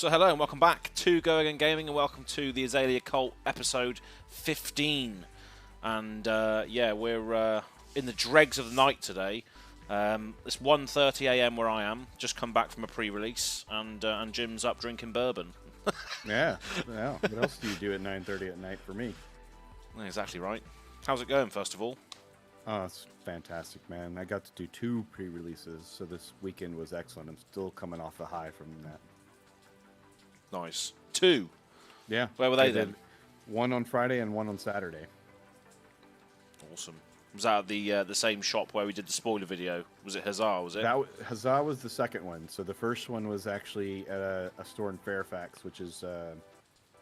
So hello and welcome back to Go Again Gaming, and welcome to the Azalea Cult episode 15. And yeah, we're in the dregs of the night today. It's 1:30 AM where I am. Just come back from a pre-release, and Jim's up drinking bourbon. Yeah. What else do you do at 9:30 at night for me? Exactly right. How's it going, first of all? Oh, it's fantastic, man. I got to do 2 pre-releases, so this weekend was excellent. I'm still coming off a high from that. Nice. 2. Yeah. Where were they I then? did one on Friday and one on Saturday. Awesome. Was that at the same shop where we did the spoiler video? Was it Huzzah, was it? Huzzah was the second one. So the first one was actually at a store in Fairfax, which is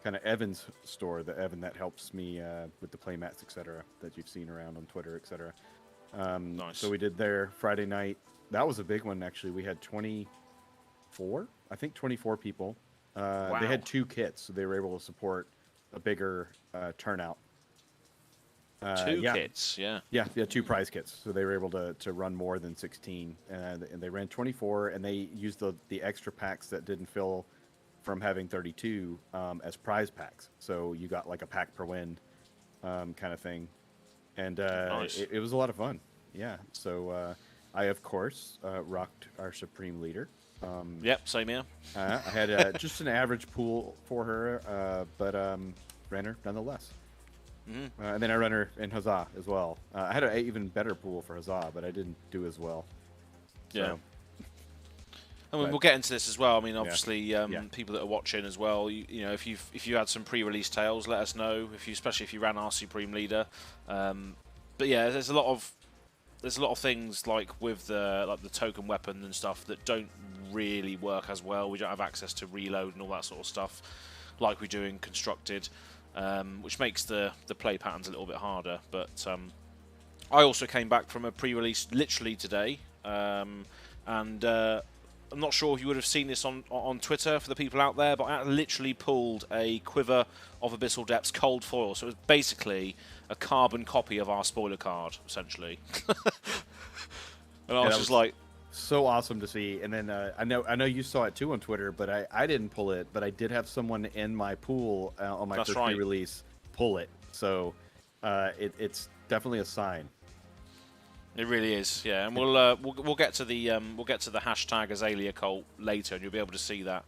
kind of Evan's store, the Evan that helps me with the playmats, etc., that you've seen around on Twitter, etc. Nice. So we did there Friday night. That was a big one, actually. We had 24 people. Wow. They had 2 kits, so they were able to support a bigger turnout. 2 kits, yeah. Yeah, 2 prize kits, so they were able to run more than 16, and they ran 24, and they used the extra packs that didn't fill from having 32 as prize packs. So you got like a pack per win kind of thing, and Nice. it was a lot of fun. Yeah, so I of course rocked our Supreme Leader. Yep, same here. I had just an average pool for her, but ran her nonetheless. Mm-hmm. And then I run her in Huzzah as well. I had an even better pool for Huzzah, but I didn't do as well. Yeah. So, I mean, but- we'll get into this as well. I mean, obviously, Yeah. people that are watching as well. You know, if you had some pre-release tales, let us know. Especially if you ran our Supreme Leader. But yeah, there's a lot of things like with the token weapon and stuff that don't really work as well. We don't have access to reload and all that sort of stuff like we do in Constructed, which makes the play patterns a little bit harder. But I also came back from a pre-release literally today, and I'm not sure if you would have seen this on Twitter for the people out there, but I literally pulled a Quiver of Abyssal Depths cold foil. So it was basically a carbon copy of our spoiler card, essentially. And I was just like, so awesome to see. And then I know you saw it too on Twitter, but I didn't pull it. But I did have someone in my pool on my That's first right. release pull it. So it's definitely a sign. it really is, yeah. And we'll get to the hashtag Azalea Cult later, and you'll be able to see that.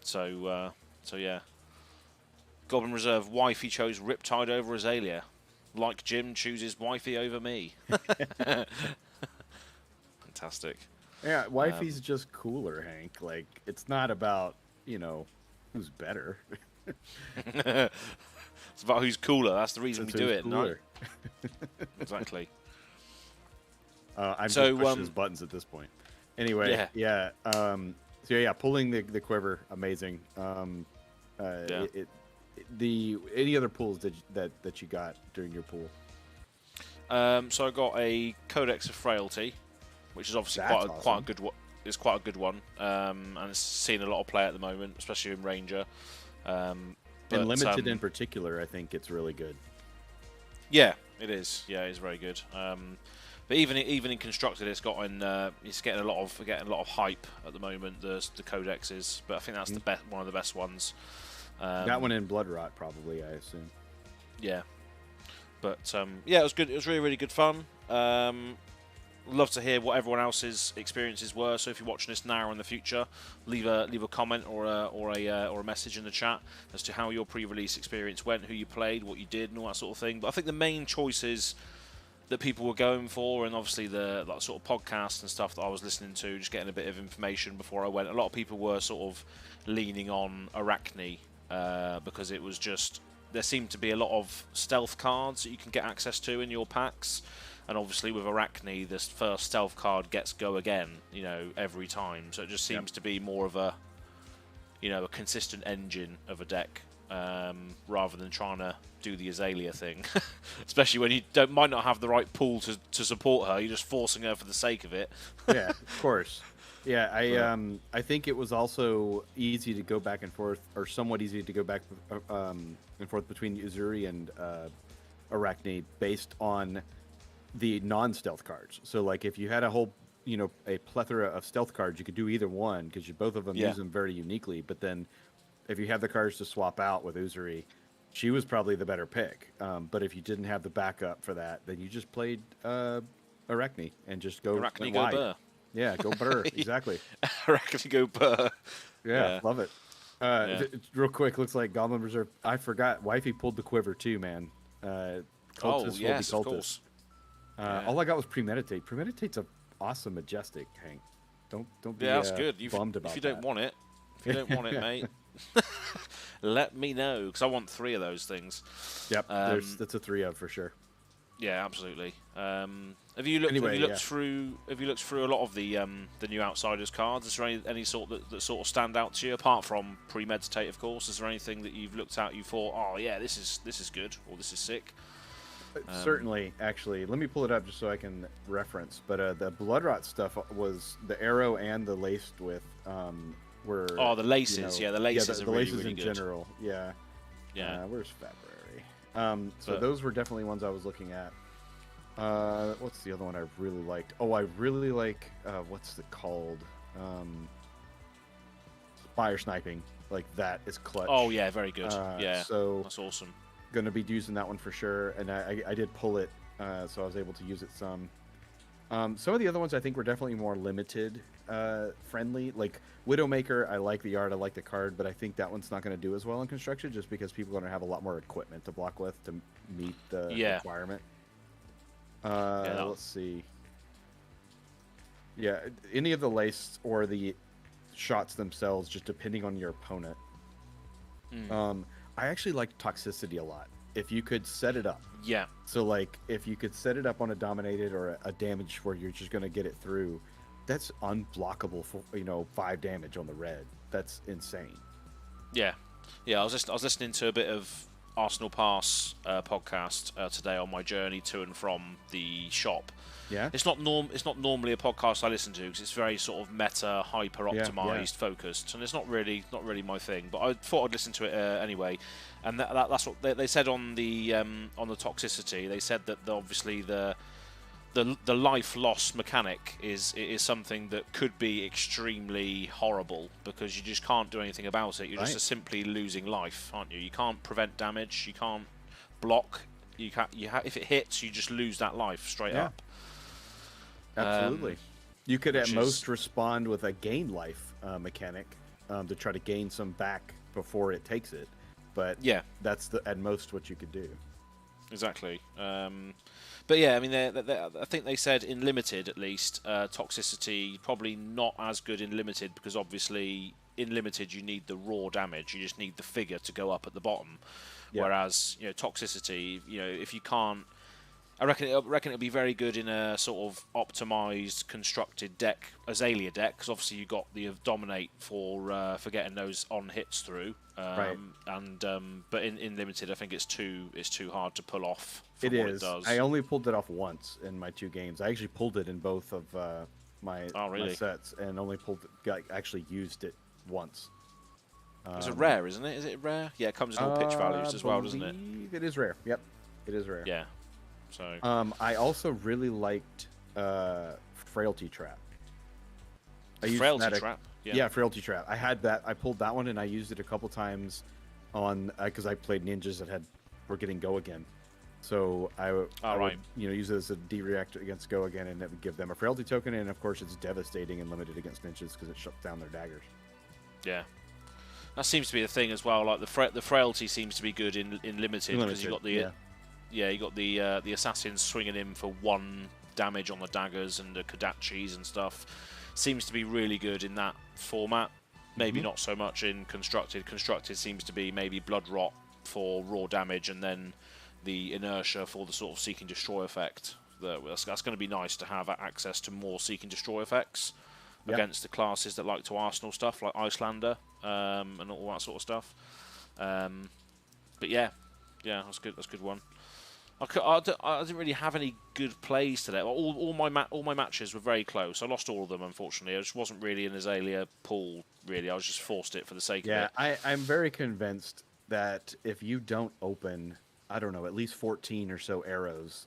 So yeah. Goblin Reserve wifey chose Riptide over Azalea. Like Jim chooses wifey over me. Fantastic. Yeah, wifey's just cooler, Hank. Like, it's not about, who's better. It's about who's cooler. That's the reason It's we do who's it, cooler. no? Exactly. I'm So, just pushing his buttons at this point. Anyway, yeah. So yeah, pulling the quiver, amazing. Yeah. Any other pulls that you got during your pool? So I got a Codex of Frailty, which is obviously That's quite a awesome. good one. It's quite a good one, and it's seeing a lot of play at the moment, especially in Ranger. And limited in particular, I think it's really good. Yeah, it is. Yeah, it's very good. But even in Constructed, it's getting a lot of hype at the moment. The Codexes, but I think that's one of the best ones. That one in Blood Rot, probably, I assume. Yeah, but yeah, it was good. It was really, really good fun. Love to hear what everyone else's experiences were. So if you're watching this now or in the future, leave a comment or a message in the chat as to how your pre-release experience went, who you played, what you did, and all that sort of thing. But I think the main choices that people were going for, and obviously the sort of podcasts and stuff that I was listening to, just getting a bit of information before I went. A lot of people were sort of leaning on Arachne because it was just there seemed to be a lot of stealth cards that you can get access to in your packs. And obviously with Arachne, this first stealth card gets go again, every time. So it just seems to be more of a consistent engine of a deck, rather than trying to do the Azalea thing. Especially when you might not have the right pool to support her. You're just forcing her for the sake of it. Yeah, of course. Yeah, I think it was also easy to go back and forth, or somewhat easy to go back and forth between Uzuri and Arachne based on the non-stealth cards. So like if you had a whole a plethora of stealth cards, you could do either one because both of them Yeah. use them very uniquely. But then, if you have the cards to swap out with Uzuri, she was probably the better pick. But if you didn't have the backup for that, then you just played Arachne and just went Arachne go wide. burr. Yeah, go burr. Exactly. Arachne go burr. Yeah, love it. Yeah. Real quick, looks like Goblin Reserve. I forgot. Wifey pulled the quiver too, man. Cultists Oh, will be yes, of cultists. course. All I got was Premeditate. Premeditate's a awesome majestic, Hank. Don't be Yeah, that's good. bummed about if you don't that. want it, mate, let me know, because I want 3 of those things. Yep, that's a 3 of for sure. Yeah, absolutely. Have you looked? Anyway, have you looked through? Have you looked through a lot of the new Outsiders cards? Is there any sort that sort of stand out to you, apart from Premeditate, of course? Is there anything that you've looked at? You thought, oh yeah, this is good, or this is sick? Certainly, actually. Let me pull it up just so I can reference. But the Bloodrot stuff was the arrow and the laced with were. Oh, the laces. The laces are the really, laces really in good. general. Yeah. Yeah. Where's February? So those were definitely ones I was looking at. What's the other one I really liked? Oh, I really like what's it called? Fire sniping. Like that is clutch. Oh yeah, very good. Yeah. So that's awesome. Going to be using that one for sure, and I did pull it, so I was able to use it some. Some of the other ones I think were definitely more limited friendly. Like Widowmaker, I like the art, I like the card, but I think that one's not going to do as well in construction just because people are going to have a lot more equipment to block with to meet the requirement. Let's see. Yeah, any of the lace or the shots themselves, just depending on your opponent. I actually like toxicity a lot. If you could set it up. Yeah. So, like, if you could set it up on a dominated or a damage where you're just going to get it through, that's unblockable for, 5 damage on the red. That's insane. Yeah. Yeah, I was listening to a bit of Arsenal Pass podcast today on my journey to and from the shop. Yeah. It's not normally a podcast I listen to because it's very sort of meta, hyper optimized, focused, and it's not really my thing. But I thought I'd listen to it anyway, and that's what they said on the toxicity. They said that obviously the life loss mechanic is something that could be extremely horrible because you just can't do anything about it. You're just simply losing life, aren't you? You can't prevent damage. You can't block. If it hits, you just lose that life straight up. Absolutely. You could at most respond with a gain life mechanic to try to gain some back before it takes it. But that's at most what you could do. Exactly. But yeah, I mean, I think they said in limited at least, toxicity probably not as good in limited because obviously in limited you need the raw damage. You just need the figure to go up at the bottom. Yeah. Whereas toxicity, if you can't. I reckon it'll be very good in a sort of optimized, constructed deck, Azalea deck, because obviously you got the dominate for getting those on hits through. And but in limited, I think it's too hard to pull off. It does. I only pulled it off once in my 2 games. I actually pulled it in both of my sets, and only actually used it once. It's a rare, isn't it? Is it rare? Yeah, it comes in all pitch values as well, doesn't it? It is rare. Yep, it is rare. Yeah. So. I also really liked Frailty Trap. Frailty Trap? Yeah, Frailty Trap. I had that. I pulled that one and I used it a couple times on because I played ninjas that were getting Go Again. So I would use it as a D-react against Go Again, and it would give them a Frailty token, and of course it's devastating and limited against ninjas because it shuts down their daggers. Yeah. That seems to be the thing as well. Like the Frailty seems to be good in limited because you got the you got the assassins swinging in for 1 damage on the daggers and the Kodachis and stuff. Seems to be really good in that format. Maybe not so much in constructed. Constructed seems to be maybe Blood Rot for raw damage and then the inertia for the sort of seek and destroy effect. That's going to be nice to have access to more seek and destroy effects against the classes that like to Arsenal stuff like Icelander and all that sort of stuff. But yeah, that's good. That's a good one. I didn't really have any good plays today. All my matches were very close. I lost all of them, unfortunately. I just wasn't really an Azalea pool, really. I was just forced it for the sake of it. Yeah, I'm very convinced that if you don't open, I don't know, at least 14 or so arrows,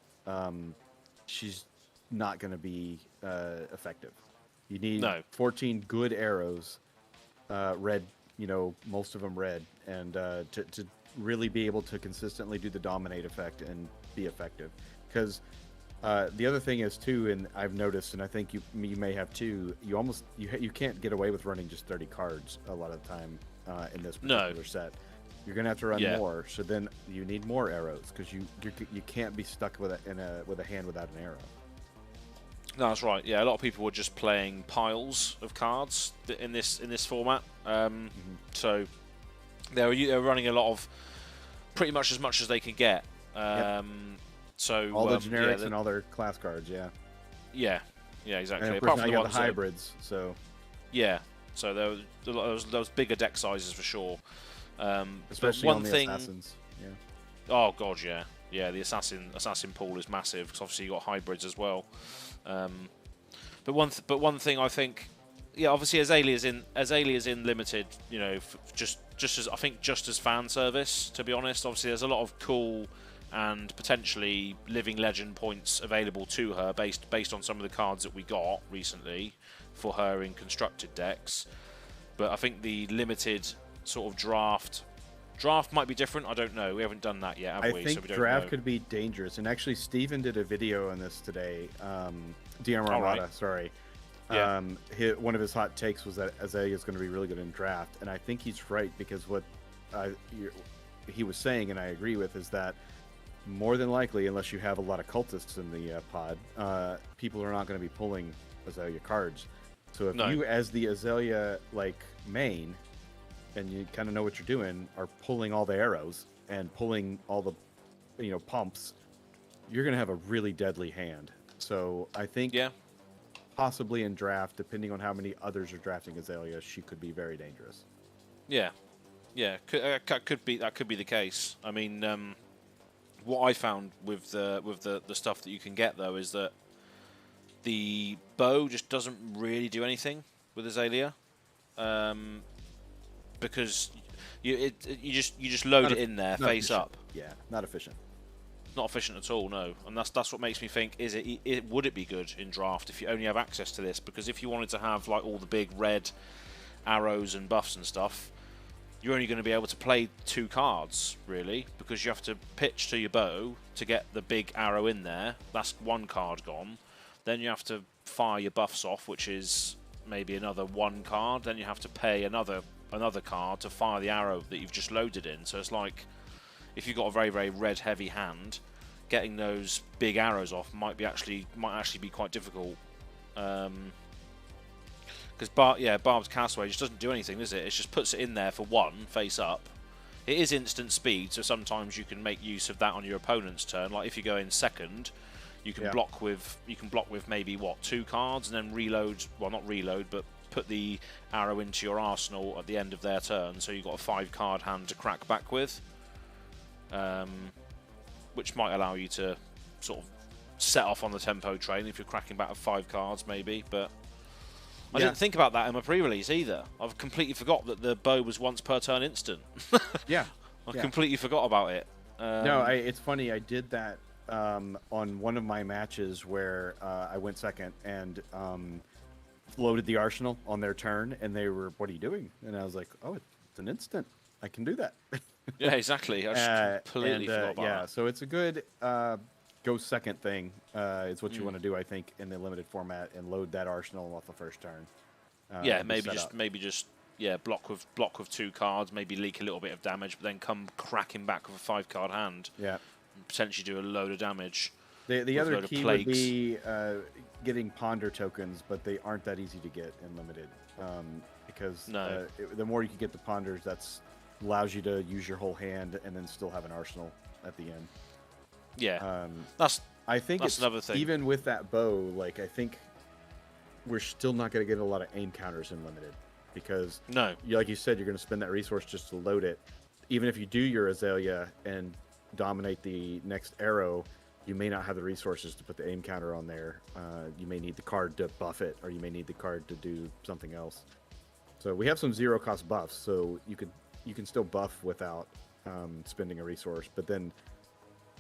she's not going to be effective. You need No. 14 good arrows, red, most of them red, and to really be able to consistently do the dominate effect and be effective. Because the other thing is too, and I've noticed, and I think you may have too, you can't get away with running just 30 cards a lot of the time in this particular set. You're gonna have to run more, so then you need more arrows because you can't be stuck with a hand without an arrow. No, that's right. Yeah, a lot of people were just playing piles of cards in this format. So they were running a lot of pretty much as they could get. So all the generics and all their class cards, yeah, exactly. And of Apart course, from now the you have the hybrids, so so there was bigger deck sizes for sure. Especially on the assassins. Yeah. Oh god, yeah. The assassin pool is massive because obviously you got hybrids as well. But one thing I think, obviously Azalea's in limited, just as fan service. To be honest, obviously there's a lot of cool and potentially living legend points available to her based on some of the cards that we got recently for her in constructed decks. But I think the limited sort of draft might be different. I don't know. We haven't done that yet, have we? I think draft could be dangerous. And actually, Steven did a video on this today. DM Armada, sorry. Yeah. One of his hot takes was that Azalea is going to be really good in draft, and I think he's right because what he was saying, and I agree with, is that more than likely, unless you have a lot of cultists in the pod, people are not going to be pulling Azalea cards. So if you, as the Azalea main, and you kind of know what you're doing, are pulling all the arrows and pulling all the pumps, you're going to have a really deadly hand. So I think possibly in draft, depending on how many others are drafting Azalea, she could be very dangerous. Yeah, could be the case. I mean, what I found with the stuff that you can get though is that the bow just doesn't really do anything with Azalea. Because you just load it in there face up. Yeah, not efficient. Not efficient at all, no. And that's what makes me think: would it be good in draft if you only have access to this? Because if you wanted to have all the big red arrows and buffs and stuff, you're only going to be able to play 2 cards really, because you have to pitch to your bow to get the big arrow in there. That's 1 card gone. Then you have to fire your buffs off, which is maybe another 1 card. Then you have to pay another card to fire the arrow that you've just loaded in. So it's like, if you've got a very, very red heavy hand, getting those big arrows off might actually be quite difficult. Because Barbed Castaway just doesn't do anything, does it? It just puts it in there for 1 face up. It is instant speed, so sometimes you can make use of that on your opponent's turn. Like if you go in second, you can block with maybe 2 cards and then reload. Well, not reload, but put the arrow into your arsenal at the end of their turn, so you've got a 5-card hand to crack back with, which might allow you to sort of set off on the tempo train if you're cracking back with 5 cards maybe. But I didn't think about that in my pre-release either. I've completely forgot that the bow was once per turn instant. I completely forgot about it. No, it's funny, I did that on one of my matches where I went second and loaded the arsenal on their turn, and they were, "What are you doing?" And I was like, "Oh, it's an instant. I can do that." Yeah, exactly. I just completely forgot about that. So it's a good go second thing. Is what you want to do, I think, in the limited format, and load that arsenal off the first turn. Maybe just block with 2 cards, maybe leak a little bit of damage, but then come cracking back with a 5-card hand. Yeah, and potentially do a load of damage. The other key would be getting ponder tokens, but they aren't that easy to get in limited, because the more you can get the ponders, that's allows you to use your whole hand and then still have an arsenal at the end. Yeah, I think that's another thing. Even with that bow, I think we're still not going to get a lot of aim counters in limited, because like you said, you're going to spend that resource just to load it. Even if you do your Azalea and dominate the next arrow, you may not have the resources to put the aim counter on there. You may need the card to buff it, or you may need the card to do something else. So we have some 0-cost buffs, so you can still buff without spending a resource. But then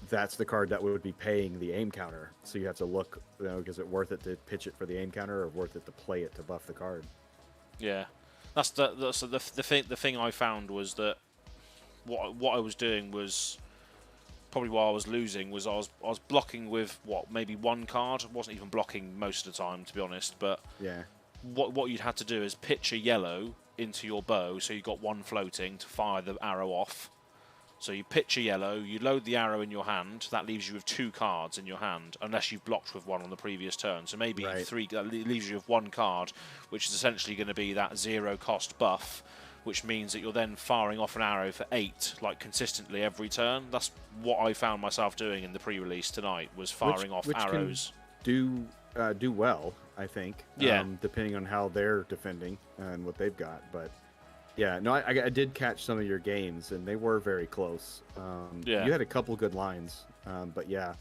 that's the card that would be paying the aim counter. So you have to look, is it worth it to pitch it for the aim counter or worth it to play it to buff the card? Yeah, that's the thing. The thing I found was that what I was doing was probably while I was losing was I was blocking with maybe one card. I wasn't even blocking most of the time, to be honest. But Yeah. what you'd had to do is pitch a yellow into your bow, so you got one floating to fire the arrow off. So you pitch a yellow, you load the arrow in your hand. That leaves you with 2 cards in your hand, unless you've blocked with one on the previous turn. So maybe 3. That leaves you with 1 card, which is essentially going to be that 0-cost buff, which means that you're then firing off an arrow for 8, like consistently every turn. That's what I found myself doing in the pre-release tonight, was firing off arrows. Can do well, I think. Yeah. Depending on how they're defending and what they've got, but. Yeah, no, I did catch some of your games, and they were very close. Yeah. You had a couple good lines, but yeah,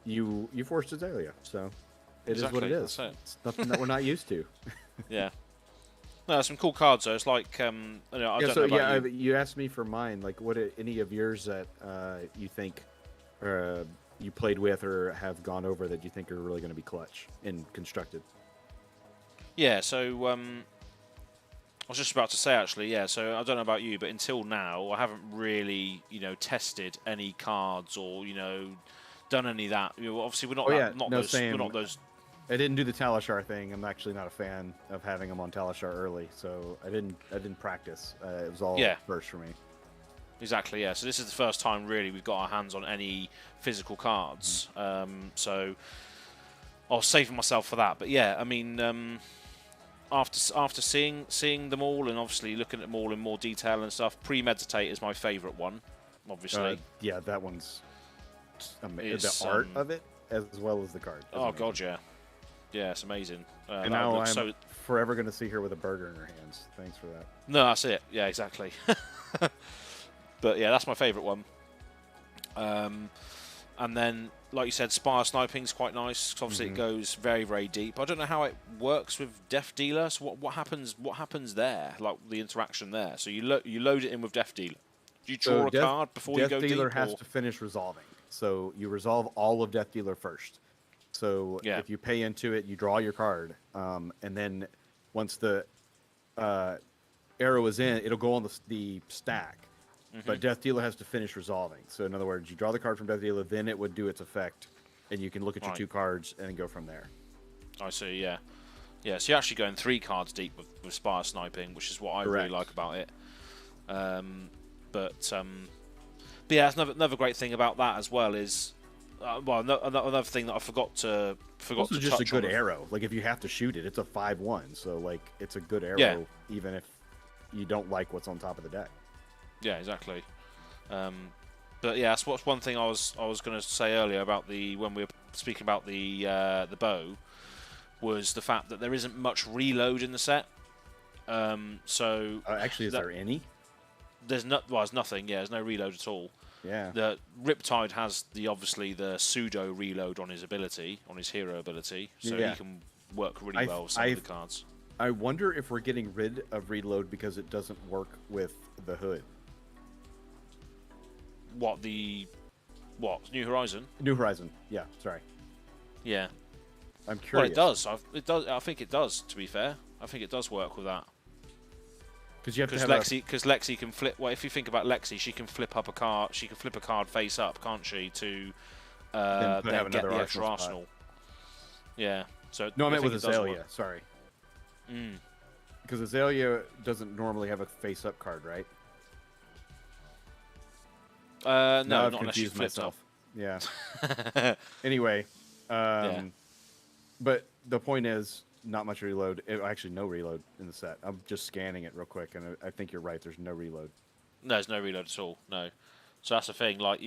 you forced Azalea, so it is what it is. It's nothing that we're not used to. Yeah. No, some cool cards though. It's like I don't know about you asked me for mine. Like, what any of yours that you think you played with or have gone over that you think are really going to be clutch and constructed? Yeah. So. I was just about to say, actually, yeah, so I don't know about you, but until now, I haven't really, tested any cards or, done any of that. Obviously, we're not we're not those... I didn't do the Talishar thing. I'm actually not a fan of having them on Talishar early, so I didn't practice. It was all first for me. Exactly, yeah. So this is the first time, really, we've got our hands on any physical cards. So I was saving myself for that. But, yeah, I mean... After seeing them all and obviously looking at them all in more detail and stuff, Premeditate is my favourite one, obviously. Yeah, that one's the art of it as well as the card. Oh god, yeah, it's amazing. And now I'm forever going to see her with a burger in her hands. Thanks for that. No, that's it. Yeah, exactly. But yeah, that's my favourite one. And then, like you said, Spire Sniping is quite nice because obviously it goes very, very deep. I don't know how it works with Death Dealer. So what happens? What happens there? Like the interaction there. So you load it in with Death Dealer. Do you draw a card before you go deep? Death Dealer has to finish resolving. So you resolve all of Death Dealer first. So if you pay into it, you draw your card, and then once the arrow is in, it'll go on the stack. But Death Dealer has to finish resolving. So in other words, you draw the card from Death Dealer, then it would do its effect, and you can look at your 2 cards and go from there. I see, yeah. Yeah, so you're actually going 3 cards deep with Spire Sniping, which is what I really like about it. But yeah, that's another great thing about that as well is, another thing that I forgot to touch on. It's just a good arrow. Like, if you have to shoot it, it's a 5/1, so like it's a good arrow even if you don't like what's on top of the deck. Yeah, exactly. But yeah, that's one thing I was going to say earlier about when we were speaking about the bow, was the fact that there isn't much reload in the set. So actually, is there any? There's nothing. Yeah, there's no reload at all. Yeah. The Riptide has obviously the pseudo reload on his ability, on his hero ability, so he can work really well with some of the cards. I wonder if we're getting rid of reload because it doesn't work with the hood. New Horizon? New Horizon. Yeah, sorry. Yeah. I'm curious. Well, it does. I think it does. To be fair, I think it does work with that. Because you have to have Lexi can flip. Well, if you think about Lexi, she can flip up a card. She can flip a card face up, can't she? To then get the extra arsenal. Yeah. So no, I meant with Azalea. Sorry. Because Azalea doesn't normally have a face up card, right? No, not unless you flip myself. Yeah. Anyway, but the point is, not much reload. Actually, no reload in the set. I'm just scanning it real quick, and I think you're right. There's no reload. No, there's no reload at all. No. So that's the thing. Like,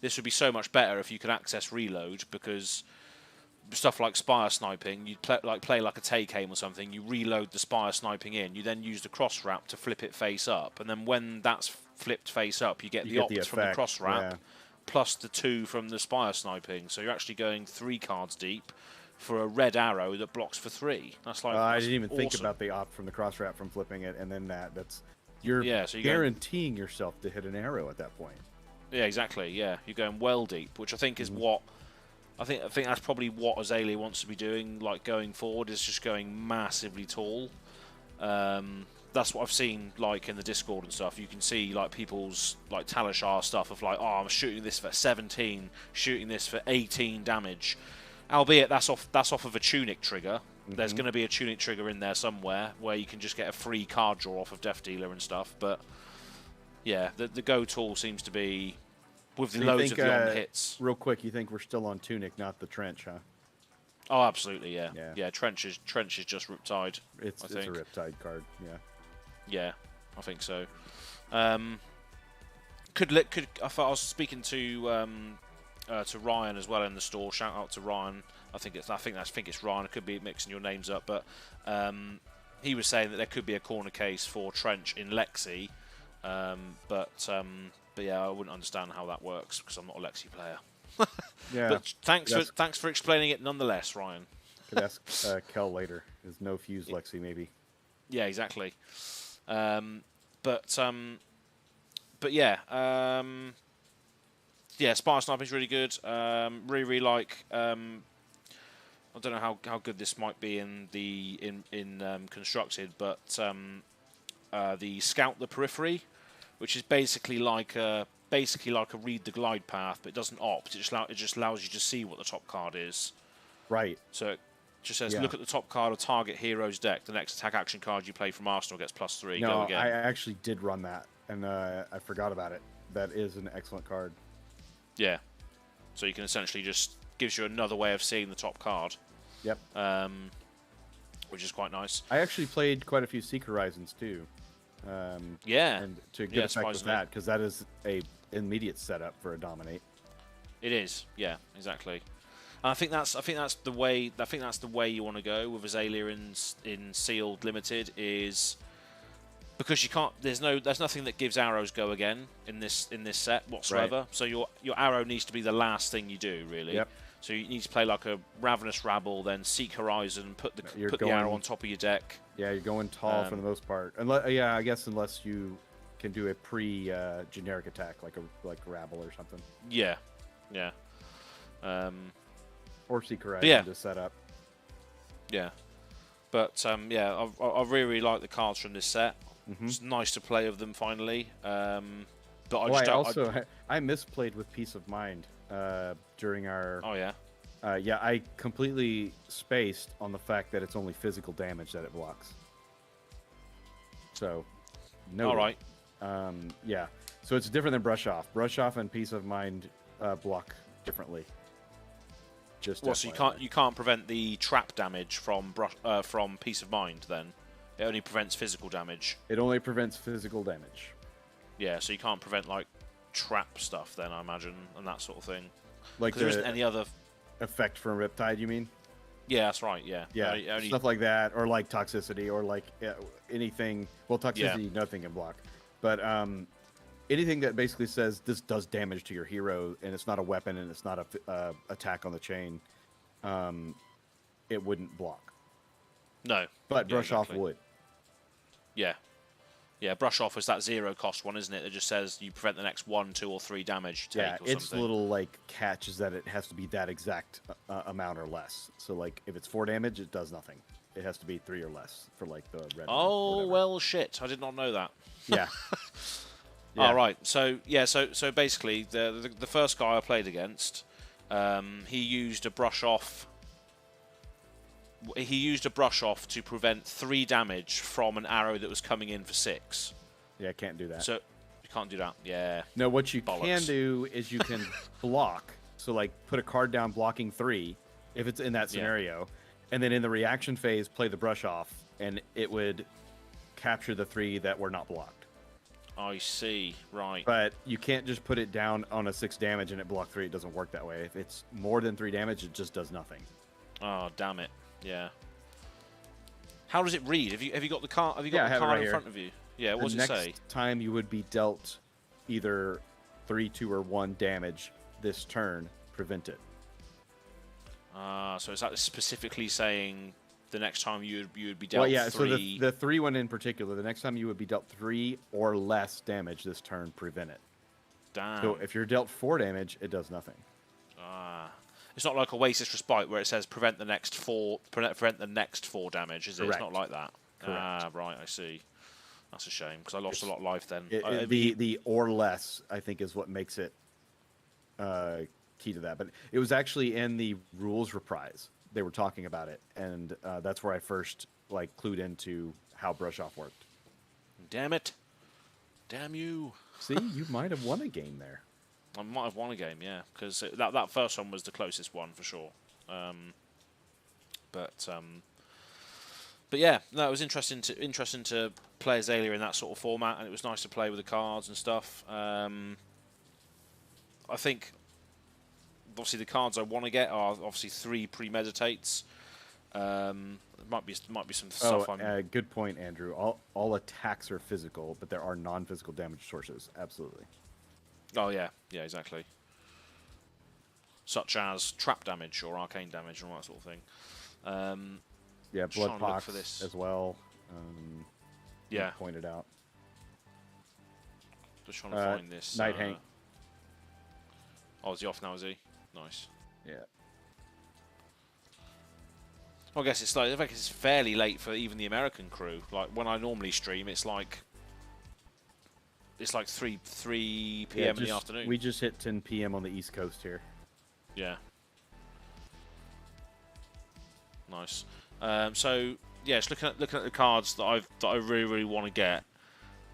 this would be so much better if you could access reload, because stuff like Spire Sniping, you'd play like a take aim or something. You reload the Spire Sniping in. You then use the cross wrap to flip it face up, and then when that's flipped face up, you get the opt from the cross wrap, plus the 2 from the Spire Sniping. So you're actually going 3 cards deep for a red arrow that blocks for 3. That's like I didn't even think about the opt from the cross wrap from flipping it, and then you're guaranteeing yourself to hit an arrow at that point. Yeah, exactly. Yeah, you're going well deep, which I think is what I think that's probably what Azalea wants to be doing. Like going forward, is just going massively tall. That's what I've seen like in the Discord and stuff. You can see like people's like Talishar stuff of like, oh, I'm shooting this for 17, shooting this for 18 damage. Albeit that's off of a tunic trigger. There's going to be a tunic trigger in there somewhere where you can just get a free card draw off of Death Dealer and stuff. But yeah, the go tool seems to be with the loads of the on hits. Real quick, you think we're still on tunic, not the trench, huh? Oh, absolutely, yeah. Yeah, trench is just Riptide. It's a Riptide card, yeah. Yeah, I think so. I was speaking to Ryan as well in the store. Shout out to Ryan. I think it's Ryan. It could be mixing your names up, but he was saying that there could be a corner case for Trench in Lexi, but yeah, I wouldn't understand how that works because I'm not a Lexi player. Yeah. But thanks for explaining it nonetheless, Ryan. Could ask Kel later. There's no fuse Lexi maybe. Yeah, exactly. But yeah. Yeah, Spartan Sniping is really good. Really like. I don't know how good this might be in constructed, but the Scout the Periphery, which is basically like a read the glide path, but it doesn't opt. It just allows you to see what the top card is. Right. So it just says, look at the top card of target hero's deck. The next attack action card you play from Arsenal gets +3. No, Go again. I actually did run that, and I forgot about it. That is an excellent card. Yeah. So you can essentially just gives you another way of seeing the top card. Yep. Which is quite nice. I actually played quite a few Seek Horizons too. Yeah. And to good effect with that, because that is a immediate setup for a dominate. It is. Yeah. Exactly. And I think that's the way. I think that's the way you want to go with Azalea in Sealed Limited is. Because you can't, there's nothing that gives arrows go again in this set whatsoever. Right. So your arrow needs to be the last thing you do, really. Yep. So you need to play like a Ravenous Rabble, then Seek Horizon, put the arrow on top of your deck. Yeah, you're going tall for the most part. Yeah, I guess unless you can do a generic attack like Rabble or something. Yeah, yeah. Or Seek Horizon to set up. Yeah, but yeah, I really like the cards from this set. It's nice to play with them finally. But I misplayed with Peace of Mind during our. Oh yeah. Yeah, I completely spaced on the fact that it's only physical damage that it blocks. So, no. All right. Yeah. So it's different than Brush Off. Brush Off and Peace of Mind block differently. Just so you can't prevent the trap damage from Peace of Mind then. It only prevents physical damage. It only prevents physical damage. Yeah, so you can't prevent like trap stuff then, I imagine, and that sort of thing. Like there isn't any other effect from Riptide, you mean? Yeah, that's right. Yeah. Yeah, stuff like that, or like toxicity, or like anything. Well, toxicity, nothing can block, but anything that basically says this does damage to your hero, and it's not a weapon, and it's not a attack on the chain, it wouldn't block. No. But Brush Off would. Yeah. Yeah, Brush Off is that 0 cost one, isn't it? That just says you prevent the next 1, 2, or 3 damage you take or its something. little like catch is that it has to be that exact amount or less. So like if it's 4 damage, it does nothing. It has to be 3 or less for like the red. Oh well, shit! I did not know that. Yeah. All right. So yeah. So basically, the first guy I played against, he used a Brush Off. He used a Brush Off to prevent 3 damage from an arrow that was coming in for 6. Yeah, can't do that. So you can't do that. Yeah. No, what you can do is you can block. So like put a card down blocking 3 if it's in that scenario, and then in the reaction phase play the Brush Off, and it would capture the 3 that were not blocked. I see. Right. But you can't just put it down on a 6 damage and it block 3. It doesn't work that way. If it's more than 3 damage, it just does nothing. Oh damn it. Yeah. How does it read? Have you got the card? Have you got the card in front of you? Yeah. What does it say? Next time you would be dealt either 3, 2, or 1 damage this turn, prevent it. So is that specifically saying the next time you would be dealt? Well, yeah. 3... So the 3 one in particular, the next time you would be dealt 3 or less damage this turn, prevent it. Damn. So if you're dealt 4 damage, it does nothing. Ah. It's not like Oasis Respite where it says prevent the next 4 damage, is it? Correct. It's not like that. Correct. Ah, right, I see. That's a shame because I lost a lot of life then. The or less, I think, is what makes it key to that. But it was actually in the rules reprise. They were talking about it, and that's where I first clued into how brush off worked. Damn it! Damn you! See, you might have won a game there. I might have won a game, yeah, because that first one was the closest one for sure. But yeah, no, it was interesting to play Azalea in that sort of format, and it was nice to play with the cards and stuff. I think obviously the cards I want to get are obviously 3 premeditates. Might be some stuff. Good point, Andrew. All attacks are physical, but there are non-physical damage sources. Absolutely. Oh yeah, exactly. Such as trap damage or arcane damage and all that sort of thing. Yeah, blood pox for this as well. Yeah, pointed out. Just trying to find this. Night Hank. Oh, is he off now? Is he? Nice. Yeah. Well, I guess it's fairly late for even the American crew. Like when I normally stream, it's like 3 p.m. in the afternoon. We just hit 10 p.m. on the East Coast here. Yeah. Nice. So yeah, just looking at the cards that I really want to get.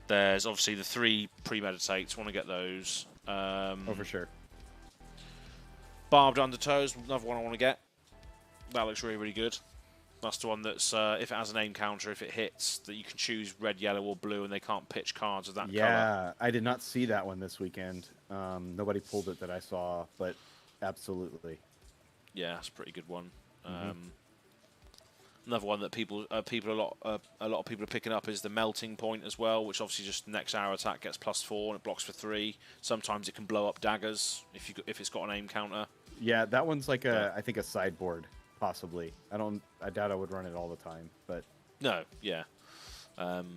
There's obviously the 3 premeditates. Want to get those. For sure. Barbed Undertows, another one I want to get. That looks really good. That's the one that's, if it has an aim counter, if it hits, that you can choose red, yellow, or blue, and they can't pitch cards of that color. Yeah, I did not see that one this weekend. Nobody pulled it that I saw, but absolutely. Yeah, that's a pretty good one. Another one that a lot of people are picking up is the melting point as well, which obviously just next arrow attack gets +4 and it blocks for 3. Sometimes it can blow up daggers if it's got an aim counter. Yeah, that one's like I think a sideboard. Possibly. I doubt I would run it all the time, but no, yeah. It's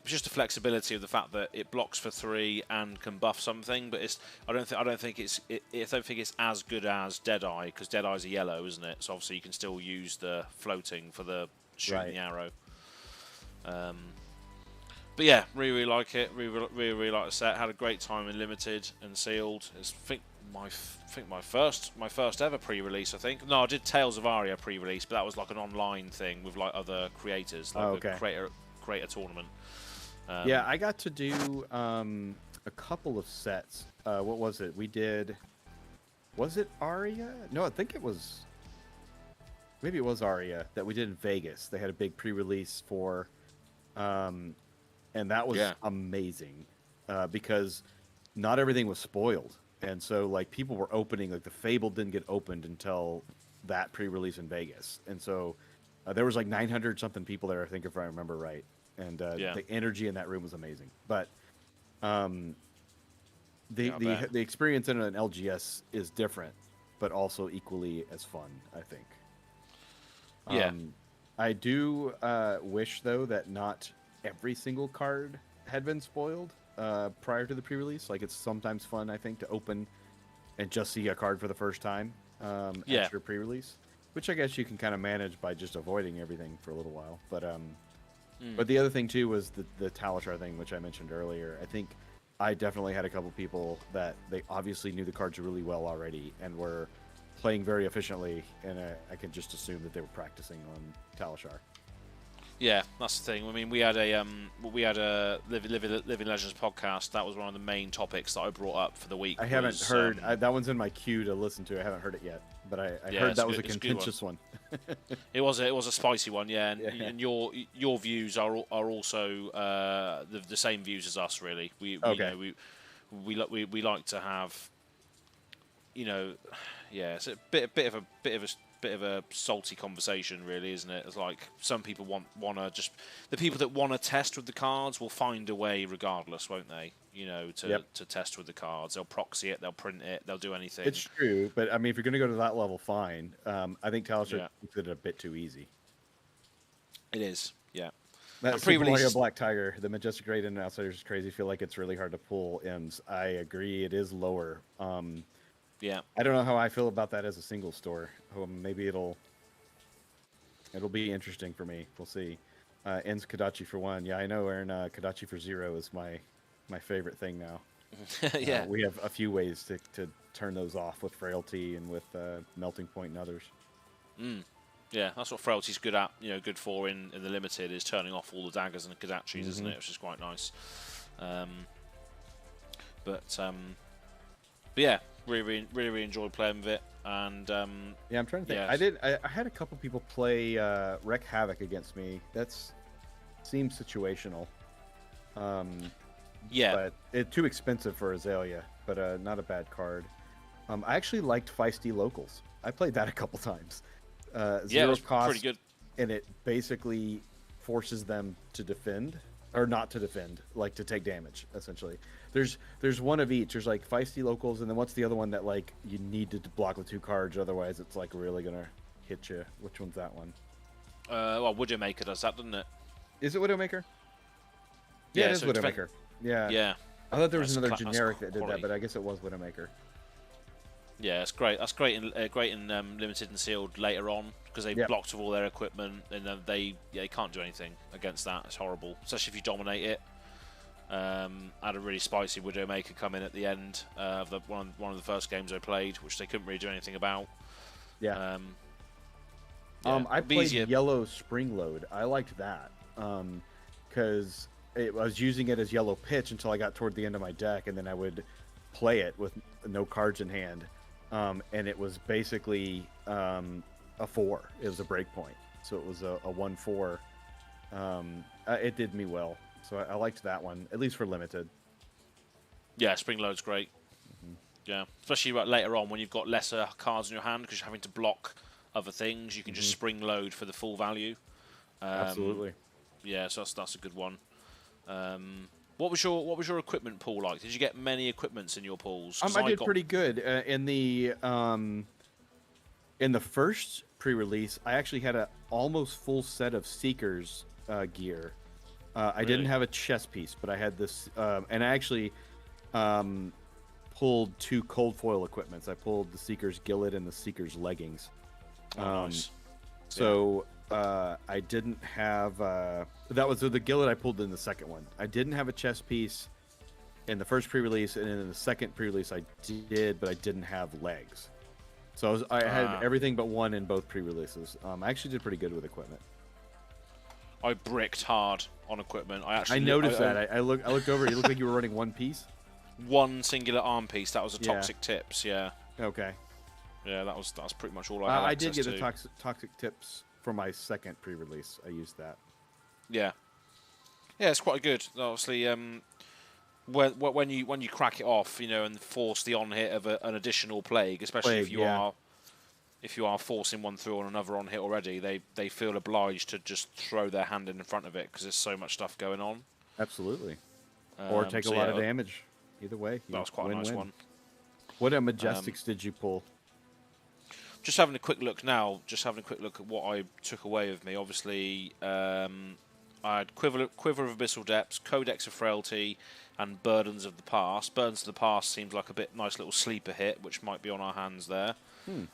just the flexibility of the fact that it blocks for 3 and can buff something, but I don't think it's as good as Deadeye, because Deadeye's a yellow, isn't it? So obviously you can still use the floating for the shooting the arrow. But yeah, really like it. Really like the set. Had a great time in limited and sealed. I think my first ever pre-release. I think no, I did Tales of Aria pre-release, but that was like an online thing with like other creators, like a creator tournament. Yeah, I got to do a couple of sets. What was it? We did. Was it Aria? No, I think it was. Maybe it was Aria that we did in Vegas. They had a big pre-release for, and that was amazing because not everything was spoiled. And so, like, people were opening, like, the Fable didn't get opened until that pre-release in Vegas. And so, there was, like, 900-something people there, I think, if I remember right. And the energy in that room was amazing. But the experience in an LGS is different, but also equally as fun, I think. Yeah. I do wish, though, that not every single card had been spoiled. Prior to the pre-release, like it's sometimes fun, I think, to open and just see a card for the first time after pre-release, which I guess you can kind of manage by just avoiding everything for a little while. But the other thing too was the Talishar thing, which I mentioned earlier. I think I definitely had a couple people that they obviously knew the cards really well already and were playing very efficiently, and I can just assume that they were practicing on Talishar. Yeah, that's the thing. I mean, we had a Living Legends podcast. That was one of the main topics that I brought up for the week. I haven't heard that one's in my queue to listen to. I haven't heard it yet, but I heard that was a contentious one. It was a spicy one, yeah. And your views are also the same views as us, really. We like to have, it's a bit of a salty conversation, really, isn't it? It's like some people want to just the people that want to test with the cards will find a way regardless, won't they? To test with the cards. They'll proxy it, they'll print it, they'll do anything. It's true, but I mean, if you're going to go to that level, fine. I think Talishar makes it a bit too easy. It is, yeah. And Super Mario pre-release, Black Tiger, the Majestic Raid and Outsiders is crazy. I feel like it's really hard to pull M's. I agree, it is lower. yeah. I don't know how I feel about that as a single store. Maybe it'll be interesting for me. We'll see. Ends Kadachi for 1. Yeah, I know, Aaron. Kadachi for 0 is my favorite thing now. Yeah. We have a few ways to turn those off with Frailty and with Melting Point and others. Yeah, that's what Frailty's good at. Good for in the limited is turning off all the daggers and the Kadachis, isn't it? Which is quite nice. But yeah, really enjoyed playing with it. And yeah, I'm trying to think. Yeah. I had a couple people play Wreck Havoc against me. That's seems situational. Yeah, but it's too expensive for Azalea. But not a bad card. I actually liked Feisty Locals. I played that a couple times. yeah, it Zero was cost, pretty good. and it basically forces them to defend or not to defend, like to take damage. Essentially, there's one of each. There's like Feisty Locals, and then what's the other one that like you need to block with 2 cards, otherwise it's like really gonna hit you. Which one's that one? Well, Widowmaker does that, doesn't it? Is it Widowmaker? Yeah, Yeah, it is so Widowmaker. Yeah. Yeah. I thought there was That's another that's generic that did quality. that, but I guess it was Widowmaker. Yeah, it's great. That's great in limited and sealed later on because they Yep. blocked with all their equipment and then they can't do anything against that. It's horrible, especially if you dominate it. Had a really spicy Widowmaker come in at the end of one of the first games I played, which they couldn't really do anything about. Yeah. Yeah, I played easier. Yellow Spring Load. I liked that because I was using it as Yellow Pitch until I got toward the end of my deck, and then I would play it with no cards in hand. And it was basically a 4. It was a break point, so it was a 1/4. It did me well, so I liked that one, at least for limited. Yeah, Spring Load's great. Yeah, especially later on when you've got lesser cards in your hand because you're having to block other things. You can just Spring Load for the full value. Absolutely. Yeah, so that's a good one. What was your equipment pool like? Did you get many equipments in your pools? 'Cause I did pretty good in the first pre-release. I actually had a almost full set of Seekers gear. I didn't have a chest piece, but I had this, and I actually pulled 2 cold foil equipments. I pulled the Seekers Gillet and the Seekers leggings. Nice. So I didn't have that was the Gillet I pulled in the second one. I didn't have a chest piece in the first pre-release, and in the second pre-release I did, but I didn't have legs. So I had everything but one in both pre-releases. I actually did pretty good with equipment. I bricked hard on equipment. I noticed that. I looked over. You looked like you were running one piece. One singular arm piece. That was a Yeah. Toxic Tips. Yeah. Okay. Yeah, that's pretty much all I had. I did access get the to. toxic tips for my second pre-release. I used that. Yeah. Yeah, it's quite good. Obviously, when you crack it off, and force the on hit of an additional plague, especially if you are forcing one through on another on hit already, they feel obliged to just throw their hand in front of it because there's so much stuff going on. Absolutely. Or take a lot of damage. Either way, That was quite a nice one. What Majestics did you pull? Just having a quick look now. Just having a quick look at what I took away with me. Obviously, I had Quiver of Abyssal Depths, Codex of Frailty, and Burdens of the Past. Burdens of the Past seems like a nice little sleeper hit, which might be on our hands there.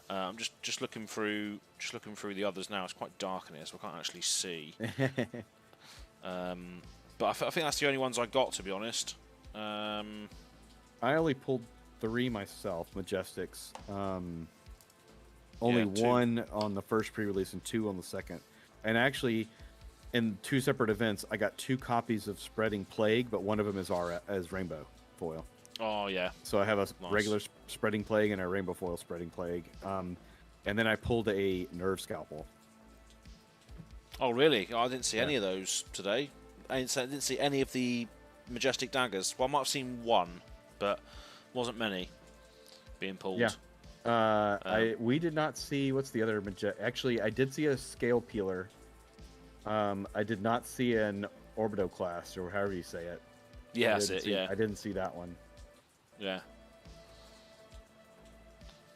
I'm just looking through the others now. It's quite dark in here, so I can't actually see. But I think that's the only ones I got, to be honest. I only pulled 3 myself, Majestics. Only 2. 1 on the first pre-release and 2 on the second. And actually, in 2 separate events, I got 2 copies of Spreading Plague, but one of them is Rainbow Foil. Oh yeah. So I have a regular Spreading Plague and a Rainbow Foil Spreading Plague. And then I pulled a Nerve Scalpel. Oh really? I didn't see any of those today. I didn't see any of the Majestic Daggers. Well, I might have seen one, but wasn't many being pulled. Yeah. We did not see, what's the other actually, I did see a Scale Peeler. I did not see an Orbitoclast, or however you say it. Yeah, that's it. I didn't see that one. Yeah.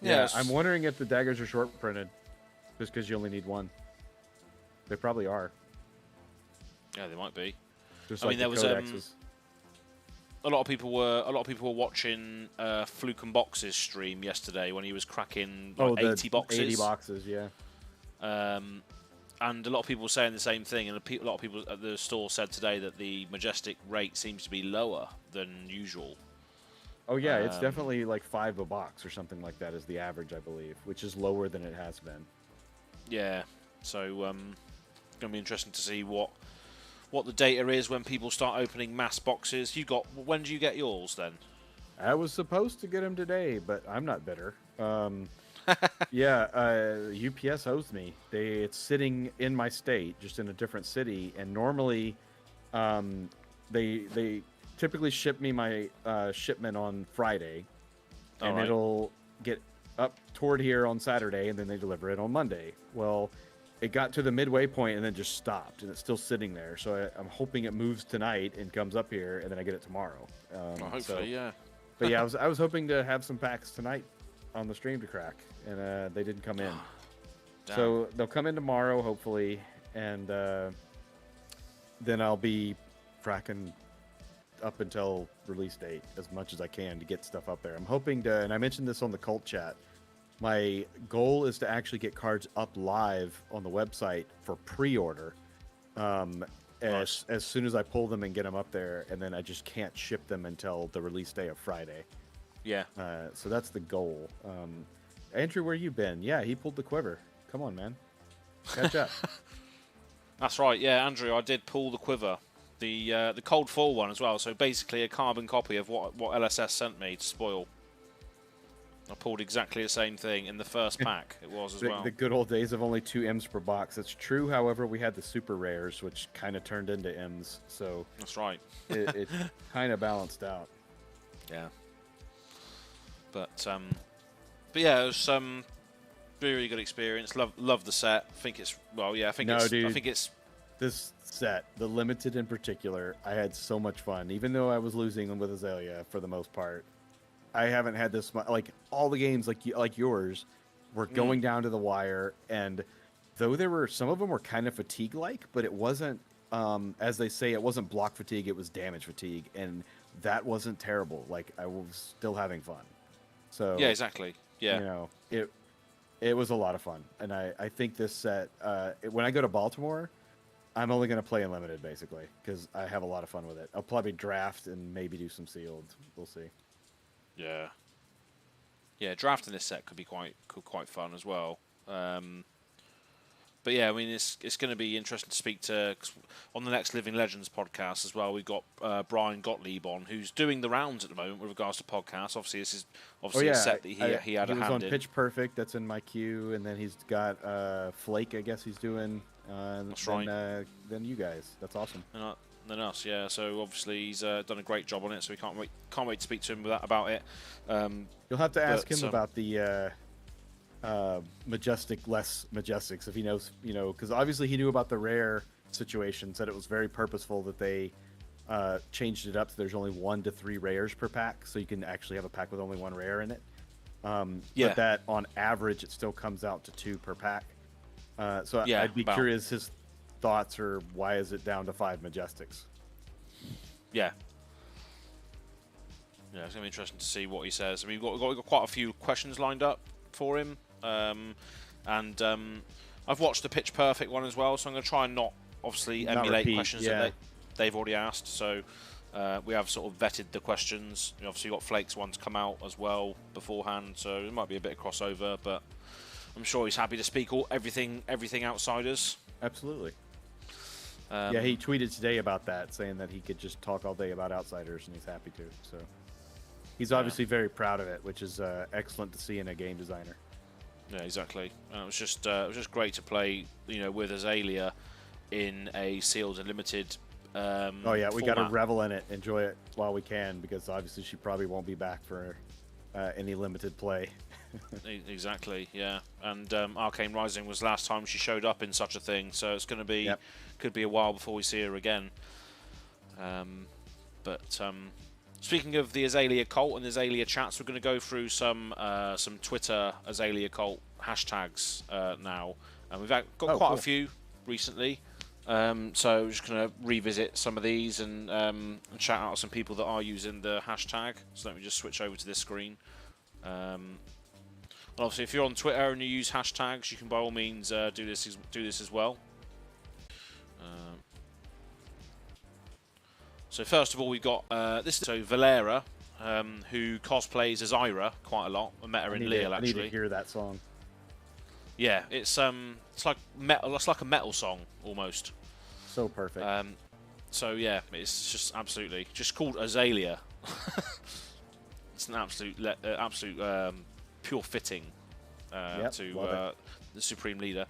Yeah, I'm wondering if the daggers are short printed, just because you only need 1. They probably are. Yeah, they might be. Just I like mean, there was codexes. a lot of people were watching Fluke and Box's stream yesterday when he was cracking like 80 boxes. 80 boxes, yeah. And a lot of people were saying the same thing, and a lot of people at the store said today that the Majestic rate seems to be lower than usual. Oh yeah, it's definitely like 5 a box or something like that is the average, I believe, which is lower than it has been. Yeah, so it's going to be interesting to see what the data is when people start opening mass boxes. When do you get yours then? I was supposed to get them today, but I'm not bitter. Yeah, UPS owes me. It's sitting in my state, just in a different city, and normally, they typically ship me my shipment on Friday, and it'll get up toward here on Saturday, and then they deliver it on Monday. Well, it got to the midway point and then just stopped, and it's still sitting there. So I'm hoping it moves tonight and comes up here, and then I get it tomorrow. Hopefully, yeah. But yeah, I was hoping to have some packs tonight on the stream to crack, and they didn't come in. So they'll come in tomorrow, hopefully, and then I'll be cracking up until release date as much as I can to get stuff up there. I'm hoping to, and I mentioned this on the cult chat, my goal is to actually get cards up live on the website for pre-order as soon as I pull them and get them up there, and then I just can't ship them until the release day of Friday. Yeah. So that's the goal. Andrew, where you been? Yeah, he pulled the quiver. Come on, man. Catch up. That's right. Yeah, Andrew, I did pull the quiver. The Cold Fall one as well. So basically a carbon copy of what LSS sent me to spoil. I pulled exactly the same thing in the first pack. It was as well. The good old days of only 2 M's per box. It's true, however, we had the super rares, which kind of turned into M's. So that's right. it kind of balanced out. Yeah. But yeah, it was really, really good experience. Love the set. I think it's I think it's this set, the limited in particular. I had so much fun, even though I was losing with Azalea for the most part. I haven't had this much. Like all the games, like yours, were going down to the wire, and though there were some of them were kind of fatigue-like, but it wasn't, as they say, it wasn't block fatigue. It was damage fatigue, and that wasn't terrible. Like I was still having fun. So yeah, exactly. Yeah, you know, it was a lot of fun, and I think this set, when I go to Baltimore, I'm only going to play Unlimited basically because I have a lot of fun with it. I'll probably draft and maybe do some sealed. We'll see. Yeah. Yeah, drafting this set could be quite fun as well. But yeah, I mean, it's going to be interesting to speak to on the next Living Legends podcast as well. We've got Brian Gottlieb on, who's doing the rounds at the moment with regards to podcasts. Obviously, this is a set that he had a hand in. He was on Pitch Perfect. That's in my queue, and then he's got Flake. I guess he's doing. That's right. Then you guys. That's awesome. Than us, yeah. So obviously he's done a great job on it. So we can't wait to speak to him about it. You'll have to ask him about the Majestic less Majestics if he knows, because obviously he knew about the rare situation. Said it was very purposeful that they changed it up so there's only 1 to 3 rares per pack, so you can actually have a pack with only 1 rare in it. But that on average it still comes out to 2 per pack. So I'd be curious his thoughts, or why is it down to 5 Majestics? Yeah, it's going to be interesting to see what he says. I mean, we've got quite a few questions lined up for him, and I've watched the Pitch Perfect one as well, so I'm going to try and not emulate questions that they've already asked. So we have sort of vetted the questions. Obviously, got Flake's ones come out as well beforehand, so it might be a bit of crossover, but I'm sure he's happy to speak everything outsiders. Absolutely. Yeah, he tweeted today about that, saying that he could just talk all day about outsiders, and he's happy to. So he's obviously very proud of it, which is excellent to see in a game designer. Yeah, exactly. And it was just great to play, with Azalea in a sealed and limited. We got to revel in it, enjoy it while we can, because obviously she probably won't be back for any limited play. Exactly, yeah. And Arcane Rising was last time she showed up in such a thing, so it's going to be could be a while before we see her again. But speaking of the Azalea cult and the Azalea chats, we're going to go through some Twitter Azalea cult hashtags now, and we've got quite a few recently. So we're just going to revisit some of these and shout out some people that are using the hashtag. So let me just switch over to this screen. And obviously, if you're on Twitter and you use hashtags, you can by all means do this as well. So first of all, we've got this. So Valera, who cosplays as Ira quite a lot. I met her in Lille, actually. I need to hear that song. Yeah, it's like metal. It's like a metal song almost. So perfect. So yeah, it's just absolutely just called Azalea. It's an absolute pure fitting to the Supreme Leader.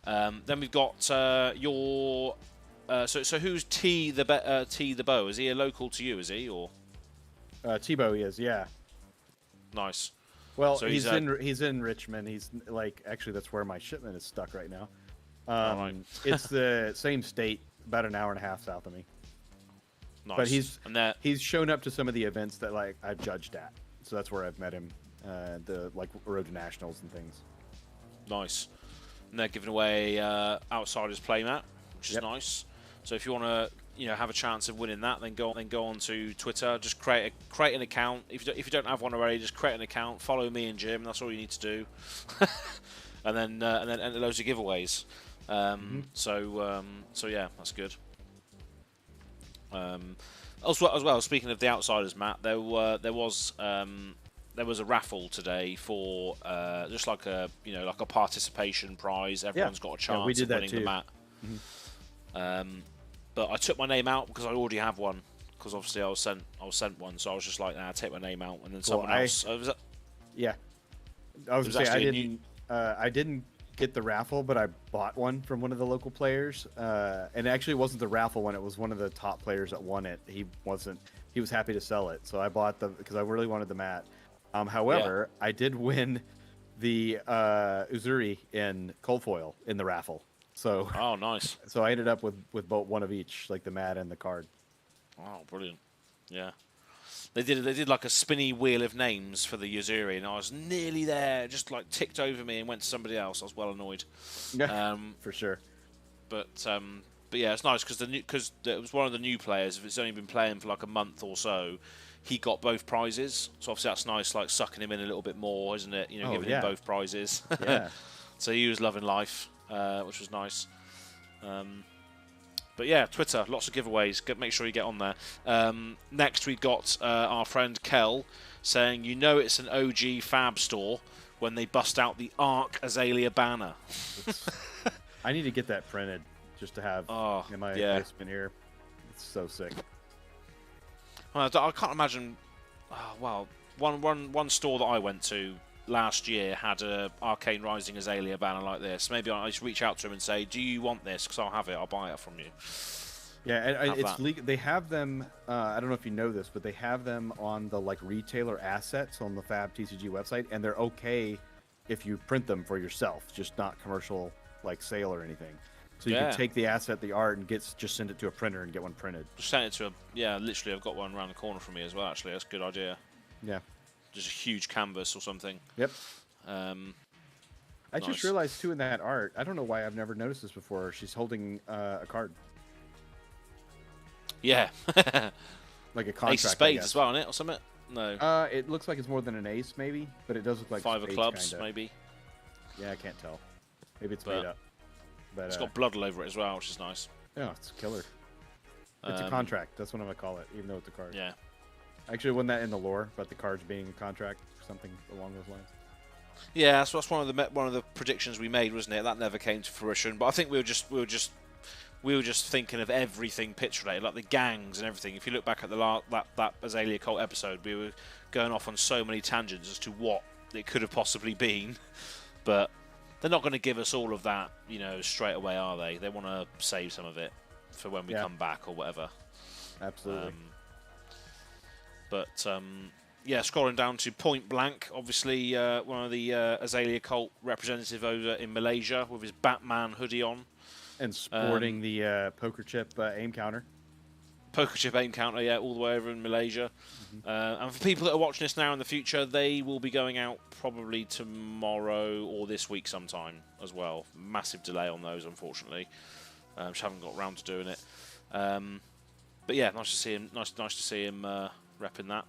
Then we've got your. So who's T the Bow? Is he a local to you? Is he or? Tebow is, yeah. Nice. Well, so he's in Richmond. He's like actually that's where my shipment is stuck right now. Right. It's the same state, about an hour and a half south of me. Nice. But he's shown up to some of the events that like I've judged at. So that's where I've met him. The like Road to Nationals and things. Nice. And they're giving away Outsiders playmat, which is nice. So if you want to, have a chance of winning that, then go on to Twitter. Just create an account. If you don't have one already, just create an account. Follow me and Jim. That's all you need to do. and then enter loads of giveaways. So yeah, that's good. As well, speaking of the Outsiders, Matt, there was a raffle today for just like a participation prize. Everyone's got a chance of winning the mat. But I took my name out because I already have one. Because obviously I was sent one, so I was just like, nah, take my name out, and then someone else. Yeah, I was gonna say I didn't get the raffle, but I bought one from one of the local players. And actually, it wasn't the raffle one; it was one of the top players that won it. He was happy to sell it, so I bought because I really wanted the mat. However, I did win the Uzuri in cold foil in the raffle. So nice. So I ended up with both one of each, like the mat and the card. Oh, brilliant! Yeah, they did like a spinny wheel of names for the Uzuri, and I was nearly there. Just like ticked over me and went to somebody else. I was well annoyed. For sure. But yeah, it's nice because it was one of the new players. If it's only been playing for like a month or so, he got both prizes. So obviously that's nice, like sucking him in a little bit more, isn't it? Giving him both prizes. Yeah. So he was loving life. Which was nice. But yeah, Twitter, lots of giveaways. Make sure you get on there. Next, we got our friend Kel saying, it's an OG Fab store when they bust out the Arc Azalea banner. I need to get that printed just to have in my basement here. It's so sick. Well, I can't imagine. One store that I went to last year had a Arcane Rising Azalea banner like this. Maybe I just reach out to him and say, do you want this? Because I'll have it. I'll buy it from you. Yeah, and it's legal. They have them. I don't know if you know this, but they have them on the like retailer assets on the Fab TCG website, and they're okay if you print them for yourself, just not commercial like sale or anything. So you can take the asset, the art, and just send it to a printer and get one printed. Just send it to literally I've got one around the corner from me as well. Actually, that's a good idea. Yeah. Just a huge canvas or something. Yep. I Nice. just realized too in that art. I don't know why I've never noticed this before. She's holding a card. Yeah. Like a contract. Ace of Spades as well, isn't it, or something? No. It looks like it's more than an ace, maybe, but it does look like Five of spades, clubs, kinda. maybe. Yeah, I can't tell. Maybe it's made up. But it's got blood all over it as well, which is nice. Yeah, it's killer. It's a contract. That's what I'm gonna call it, even though it's a card. Yeah. Actually, wasn't that in the lore about the cards being a contract or something along those lines? Yeah, that's one of the predictions we made, wasn't it? That never came to fruition. But I think we were just thinking of everything pitch related, like the gangs and everything. If you look back at that Azalea Cult episode, we were going off on so many tangents as to what it could have possibly been. But they're not going to give us all of that, straight away, are they? They want to save some of it for when we come back or whatever. Absolutely. Scrolling down to Point Blank, obviously one of the Azalea Cult representative over in Malaysia with his Batman hoodie on. And sporting the poker chip aim counter. Poker chip aim counter, yeah, all the way over in Malaysia. And for people that are watching this now in the future, they will be going out probably tomorrow or this week sometime as well. Massive delay on those, unfortunately. Just haven't got round to doing it. But yeah, nice to see him. Nice to see him repping that.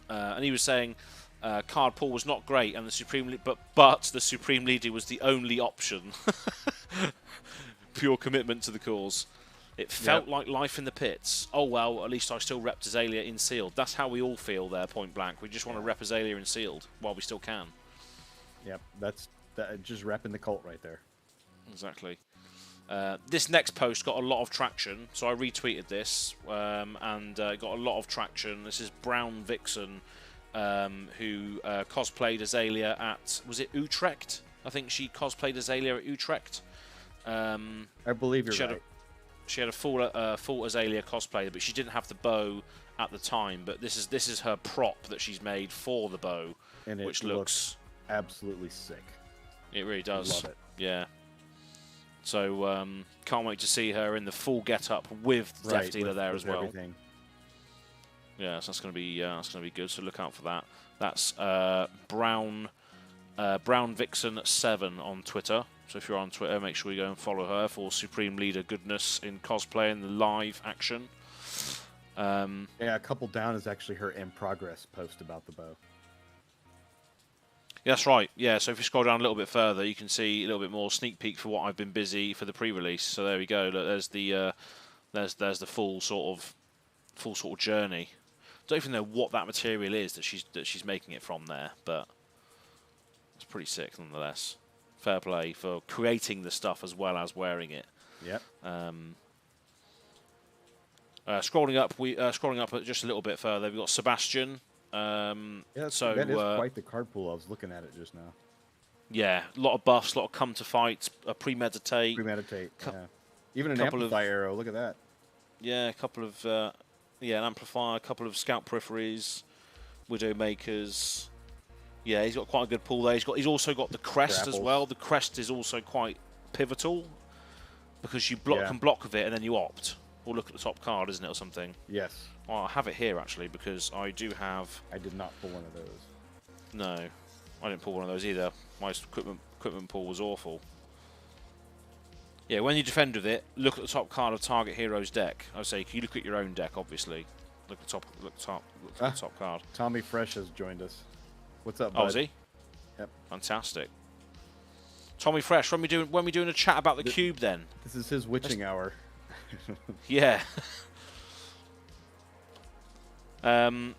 And he was saying card pool was not great, and the but the Supreme Leader was the only option. Pure commitment to the cause. It felt like life in the pits. Oh well, at least I still repped Azalea in sealed. That's how we all feel there, point blank. We just want to rep Azalea in sealed while we still can. Yep, that's just repping the cult right there. Exactly. This next post got a lot of traction, so I retweeted this and got a lot of traction. This is Brown Vixen, who cosplayed Azalea at, was it Utrecht? I think she cosplayed Azalea at Utrecht. I believe you're right. She had a full Azalea cosplay, but she didn't have the bow at the time. But this is her prop that she's made for the bow, and which looks absolutely sick. It really does. Love it. Yeah. So can't wait to see her in the full get-up with the Death Dealer there as well. Everything. Yeah, so that's gonna be good. So look out for that. That's Brown Vixen 7 on Twitter. So if you're on Twitter, make sure you go and follow her for Supreme Leader goodness in cosplay and the live action. Yeah, a couple down is actually her in progress post about the bow. Yeah, that's right. Yeah, so if you scroll down a little bit further, you can see a little bit more sneak peek for what I've been busy for the pre-release. So there we go. Look, there's the full sort of journey. Don't even know what that material is that she's making it from there, but it's pretty sick nonetheless. Fair play for creating the stuff as well as wearing it. Yep. Scrolling up just a little bit further, we've got Sebastian. Yeah, so that is quite the card pool. I was looking at it just now. Yeah, a lot of buffs, a lot of come to fight, premeditate. Yeah. Even an amplify arrow. Look at that. Yeah, a couple of an amplifier, a couple of scout peripheries, widow makers. Yeah, he's got quite a good pool there. He's also got the crest as well. The crest is also quite pivotal because you can block with it and then you opt. Or look at the top card, isn't it, or something? Yes. Well, I have it here actually because I do have. I did not pull one of those. No, I didn't pull one of those either. My equipment pool was awful. Yeah, when you defend with it, look at the top card of target hero's deck. I would say, you look at your own deck, obviously. Look at the top card. Tommy Fresh has joined us. What's up, bud? Oh, is he? Yep. Fantastic. Tommy Fresh, when we doing a chat about the cube then? This is his witching hour. Yeah. So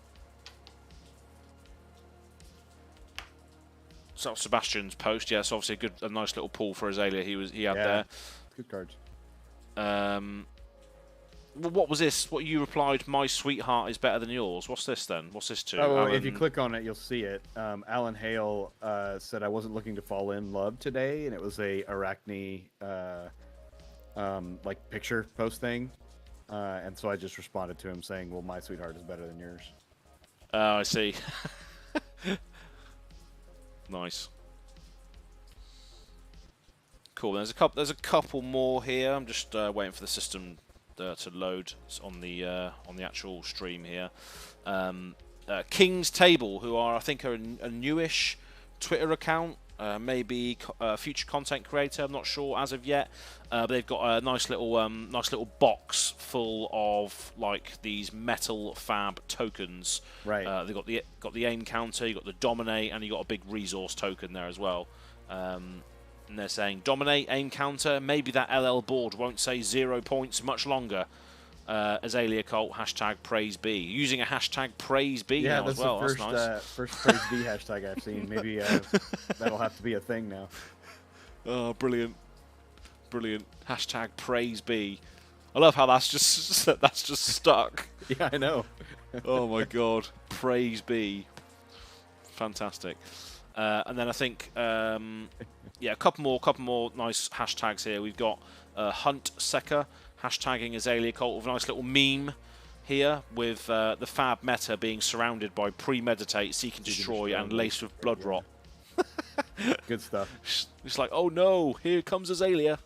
Sebastian's post, yes, obviously a nice little pull for Azalea. He had there. Good cards. What was this? What you replied? My sweetheart is better than yours. What's this then? What's this to? Oh, if you click on it, you'll see it. Alan Hale said I wasn't looking to fall in love today, and it was a Arachne like picture post thing, and so I just responded to him saying, "Well, my sweetheart is better than yours." Oh, I see. Nice. Cool. There's a couple more here. I'm just waiting for the system to load on the actual stream here. King's Table, who I think are a newish Twitter account, maybe a future content creator. I'm not sure as of yet. But they've got a nice little box full of like these metal fab tokens. Right. They've got the aim counter, you got the dominate, and you got a big resource token there as well. And they're saying dominate, aim counter. Maybe that LL board won't say 0 points much longer. Azalea Cult hashtag praise be, using a hashtag praise be now as well. That's nice. First praise be hashtag I've seen. Maybe that'll have to be a thing now. Oh, brilliant. Hashtag praise be. I love how that's just stuck. Yeah, I know. Oh my god, praise be. Fantastic. And then I think a couple more nice hashtags here. We've got Hunt Secker hashtagging Azalea Cult with a nice little meme here with the fab meta being surrounded by premeditate, seek and destroy, and laced with blood rot. Good stuff. It's like, oh no, here comes Azalea.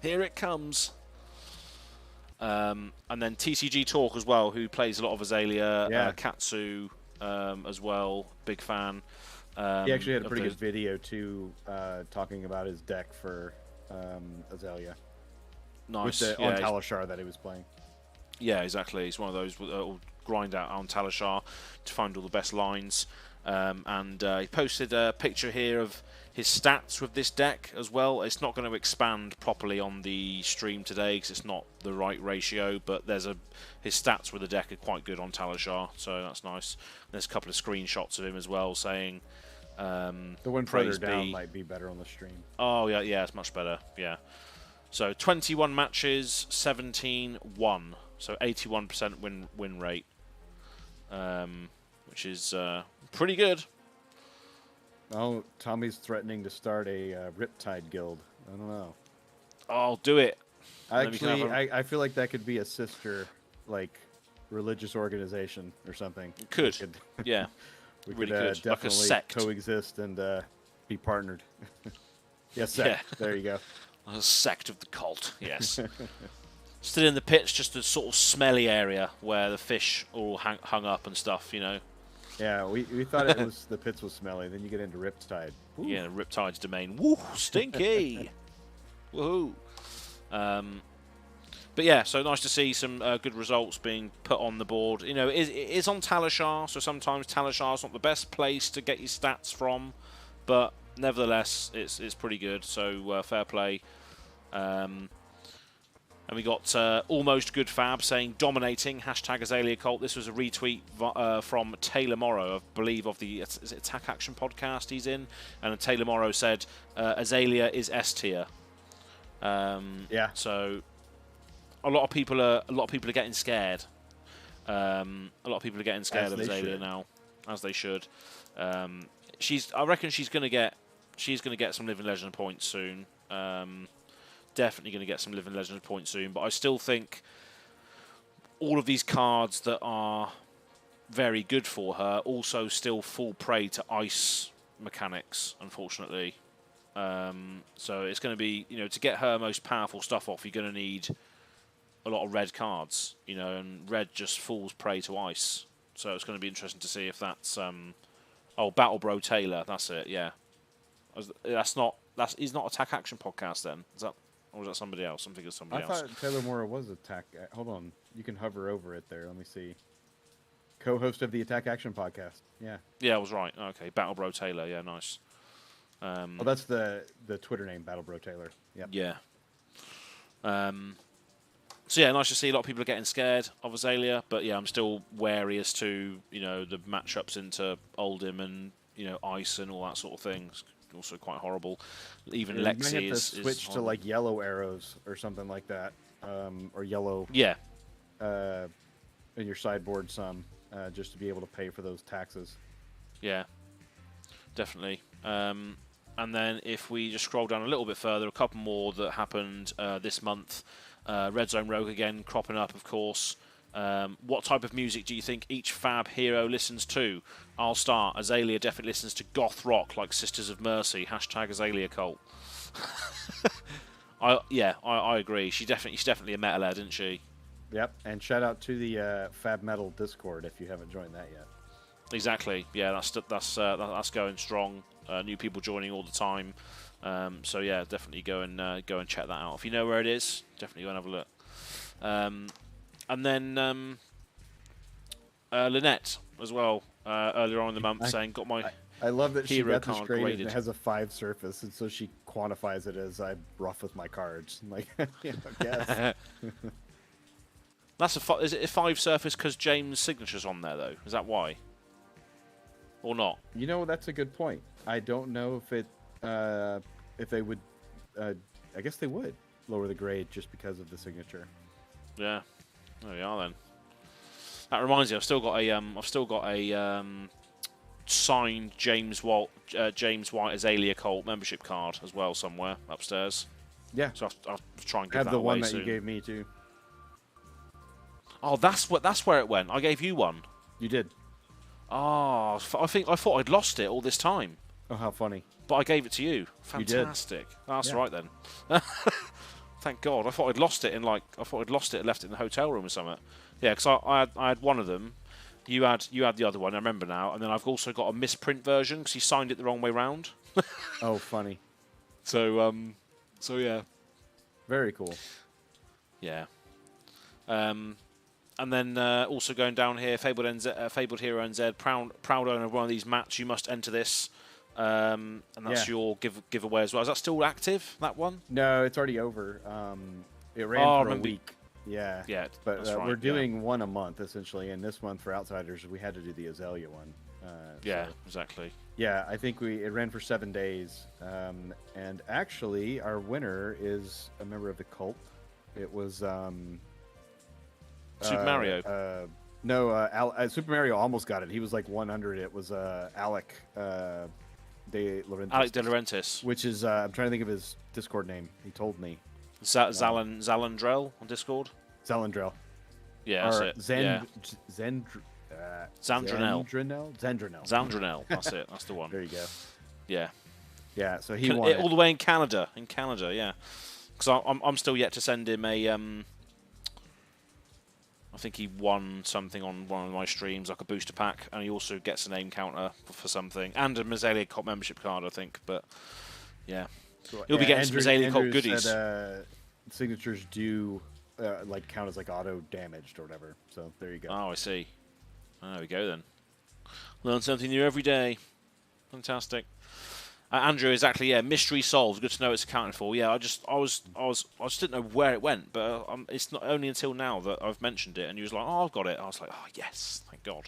Here it comes. And then TCG Talk as well, who plays a lot of Azalea, Katsu as well, big fan. He actually had a pretty good video too, talking about his deck for Azalea. Nice. With the on Talishar that he was playing. Yeah, exactly. He's one of those who'll grind out on Talishar to find all the best lines. And he posted a picture here of his stats with this deck as well. It's not going to expand properly on the stream today because it's not the right ratio, but his stats with the deck are quite good on Talishar, so that's nice. There's a couple of screenshots of him as well saying the one further down might be better on the stream. Oh, yeah, it's much better, yeah. So 21 matches, 17-1, so 81% win rate, which is pretty good. Oh, Tommy's threatening to start a Riptide guild. I don't know. I'll do it. Actually, I feel like that could be a sister, like, religious organization or something. It could. Yeah. We really could like a definitely sect. coexist and be partnered. Yes, sect. Yeah. There you go. A sect of the cult, yes. Still in the pits, just a sort of smelly area where the fish all hung up and stuff, you know. Yeah, we thought the pits was smelly. Then you get into Riptide. Ooh. Yeah, Riptide's domain. Woo, stinky. Woohoo. But yeah, so nice to see some good results being put on the board. You know, it is on Talishar, so sometimes Talishar's not the best place to get your stats from, but nevertheless, it's pretty good. So fair play. And we got Almost Good Fab saying dominating, hashtag Azalea Cult. This was a retweet from Taylor Morrow, I believe, of the is it Attack Action podcast he's in. And Taylor Morrow said Azalea is S tier. Yeah. So a lot of people are getting scared. A lot of people are getting scared of Azalea now, as they should. I reckon she's gonna get some Living Legend points soon. Definitely going to get some Living Legends points soon, but I still think all of these cards that are very good for her also still fall prey to ice mechanics, unfortunately. So it's going to be, you know, to get her most powerful stuff off, you're going to need a lot of red cards, you know, and red just falls prey to ice. So it's going to be interesting to see if that's Battle Bro Taylor, that's it, yeah. He's not Attack Action podcast then, is that? Or was that somebody else? I'm thinking of somebody else. I thought Taylor Morrow was Attack. Hold on. You can hover over it there. Let me see. Co-host of the Attack Action podcast. Yeah. Yeah, I was right. Okay. Battle Bro Taylor. Yeah, nice. Oh, that's the Twitter name, Battle Bro Taylor. Yep. Yeah. So, yeah, nice to see a lot of people are getting scared of Azalea. But, yeah, I'm still wary as to, you know, the matchups into Oldhim and, you know, Ice and all that sort of thing. Also quite horrible. Even Lexi you might have to switch to like yellow arrows or something like that, or yellow. Yeah. In your sideboard some, just to be able to pay for those taxes. Yeah. Definitely. And then if we just scroll down a little bit further, a couple more that happened this month. Red Zone Rogue again cropping up, of course. What type of music do you think each Fab hero listens to? I'll start. Azalea definitely listens to goth rock like Sisters of Mercy. Hashtag Azalea Cult. I agree. She's definitely a metalhead, isn't she? Yep. And shout out to the Fab Metal Discord if you haven't joined that yet. Exactly. Yeah, that's going strong. New people joining all the time. So yeah, definitely go and check that out. If you know where it is, definitely go and have a look. And then Lynette as well, earlier on in the month, saying, got my I love that she got this card graded. It has a 5 surface, and so she quantifies it as I'm rough with my cards. I'm like, yeah, I guess. That's is it a 5 surface because James' signature's on there, though? Is that why? Or not? You know, that's a good point. I don't know if they would, I guess they would lower the grade just because of the signature. Yeah. There we are then. That reminds me, I've still got a signed James White Azalea Cult membership card as well somewhere upstairs. Yeah. So I'll try and give have that the away one that soon. you gave me too. Oh, that's where it went. I gave you one. You did. Oh, I thought I'd lost it all this time. Oh, how funny! But I gave it to you. Fantastic. That's right then. Thank God. I thought I'd lost it and left it in the hotel room or something. Yeah, because I had one of them. You had the other one. I remember now. And then I've also got a misprint version because he signed it the wrong way round. Oh, funny. So yeah. Very cool. Yeah. And then also going down here, Fabled Hero NZ, proud owner of one of these mats. You must enter this, and that's your giveaway as well. Is that still active? That one? No, it's already over. It ran for a week. Yeah. Yeah. But that's right, we're doing one a month essentially, and this month for Outsiders we had to do the Azalea one. Yeah, so, exactly. Yeah, I think it ran for 7 days, and actually our winner is a member of the cult. It was Super Mario. No, Super Mario almost got it. He was like 100. It was Alec De Laurentiis. Alec De Laurentiis. Which is I'm trying to think of his Discord name. He told me. Zalandrell on Discord. Zalandrell. Yeah, that's it. Zandranel. Zandranel. That's it. That's the one. There you go. Yeah. Yeah. So he won all the way in Canada. In Canada, yeah. Because I'm still yet to send him a. I think he won something on one of my streams, like a booster pack, and he also gets a name counter for something, and a Azalea Cult membership card, I think. But yeah, he'll be getting some Azalea Cult goodies. Said, signatures do like count as like auto damaged or whatever. So there you go. Oh, I see. There we go then. Learn something new every day. Fantastic. Andrew, exactly. Yeah, mystery solved. Good to know it's accounted for. Yeah, I just didn't know where it went, but it's not only until now that I've mentioned it, and he was like, "Oh, I've got it." I was like, "Oh, yes, thank God."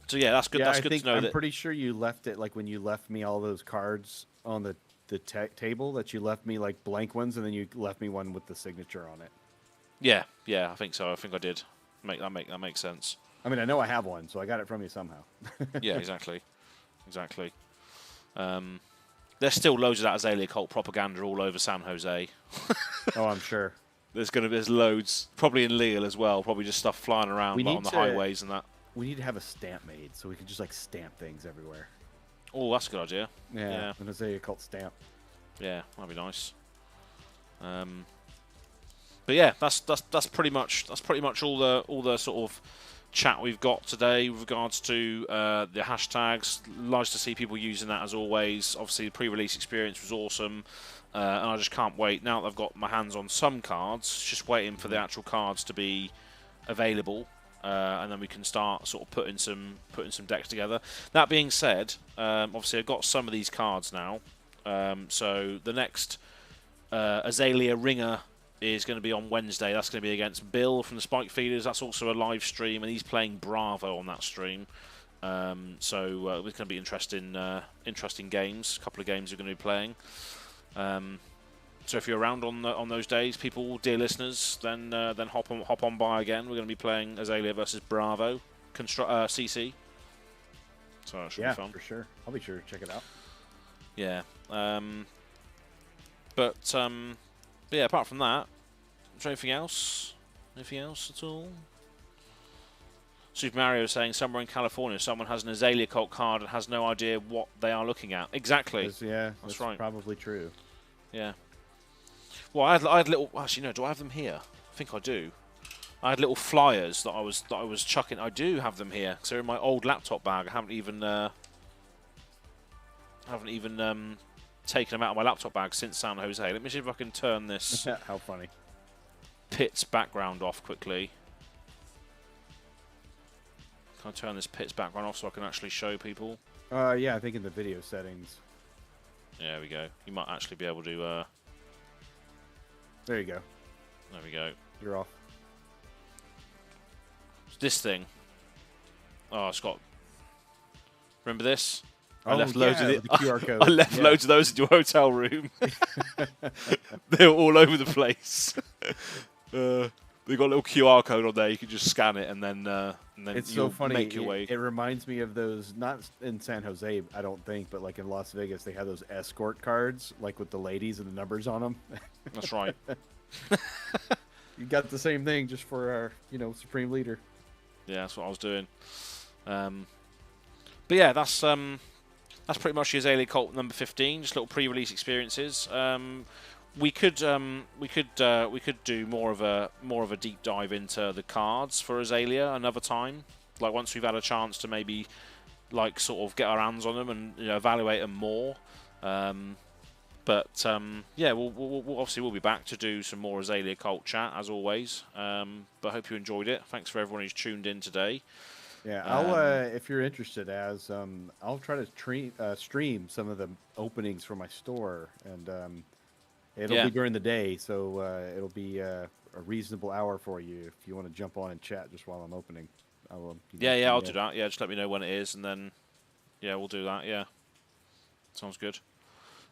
So yeah, that's good. Yeah, that's good to know. I'm pretty sure you left it like when you left me all those cards on the table that you left me like blank ones, and then you left me one with the signature on it. Yeah, I think so. I think I did. That makes sense. I mean, I know I have one, so I got it from you somehow. Yeah, exactly. There's still loads of that Azalea Cult propaganda all over San Jose. Oh, I'm sure. There's loads, probably in Leal as well. Probably just stuff flying around on the highways and that. We need to have a stamp made so we can just like stamp things everywhere. Oh, that's a good idea. Yeah. An Azalea Cult stamp. Yeah, that'd be nice. But yeah, that's pretty much all the sort of chat we've got today with regards to the hashtags. Nice to see people using that as always. Obviously, the pre-release experience was awesome, and I just can't wait. Now that I've got my hands on some cards, just waiting for the actual cards to be available, and then we can start sort of putting some decks together. That being said, obviously I've got some of these cards now, so the next Azalea Ringer is going to be on Wednesday. That's going to be against Bill from the Spike Feeders. That's also a live stream, and he's playing Bravo on that stream. So it's going to be interesting games. A couple of games we're going to be playing. So if you're around on those days, people, dear listeners, then hop on by again. We're going to be playing Azalea versus Bravo, CC. So that should be fun. For sure. I'll be sure to check it out. Yeah. But yeah, apart from that, is there anything else? Anything else at all? Super Mario is saying somewhere in California someone has an Azalea Cult card and has no idea what they are looking at. Exactly. That's right. Probably true. Yeah. Well, I had little. Actually, no. Do I have them here? I think I do. I had little flyers that I was chucking. I do have them here. So they're in my old laptop bag. I haven't even taken them out of my laptop bag since San Jose. Let me see if I can turn this. How funny. Pit's background off quickly. Can I turn this Pit's background off so I can actually show people? Yeah, I think in the video settings. Yeah, there we go. You might actually be able to. There you go. There we go. You're off. This thing. Oh, it's got. Remember this? I left loads of the QR code. I left loads of those in your hotel room. They were all over the place. They got a little QR code on there. You can just scan it and then it's so funny. Make your way. It reminds me of those, not in San Jose, I don't think, but like in Las Vegas, they had those escort cards, like with the ladies and the numbers on them. That's right. You got the same thing just for our, supreme leader. Yeah, that's what I was doing. But yeah, that's pretty much the Azalea Cult number 15. Just little pre-release experiences. We could do more of a deep dive into the cards for Azalea another time. Like once we've had a chance to maybe like sort of get our hands on them and evaluate them more. But yeah, we'll obviously we'll be back to do some more Azalea Cult chat as always. But I hope you enjoyed it. Thanks for everyone who's tuned in today. Yeah, I'll if you're interested, I'll try to stream some of the openings for my store, and it'll be during the day, so it'll be a reasonable hour for you if you want to jump on and chat just while I'm opening. I will. I'll do that. Yeah, just let me know when it is, and then yeah, we'll do that. Yeah, sounds good.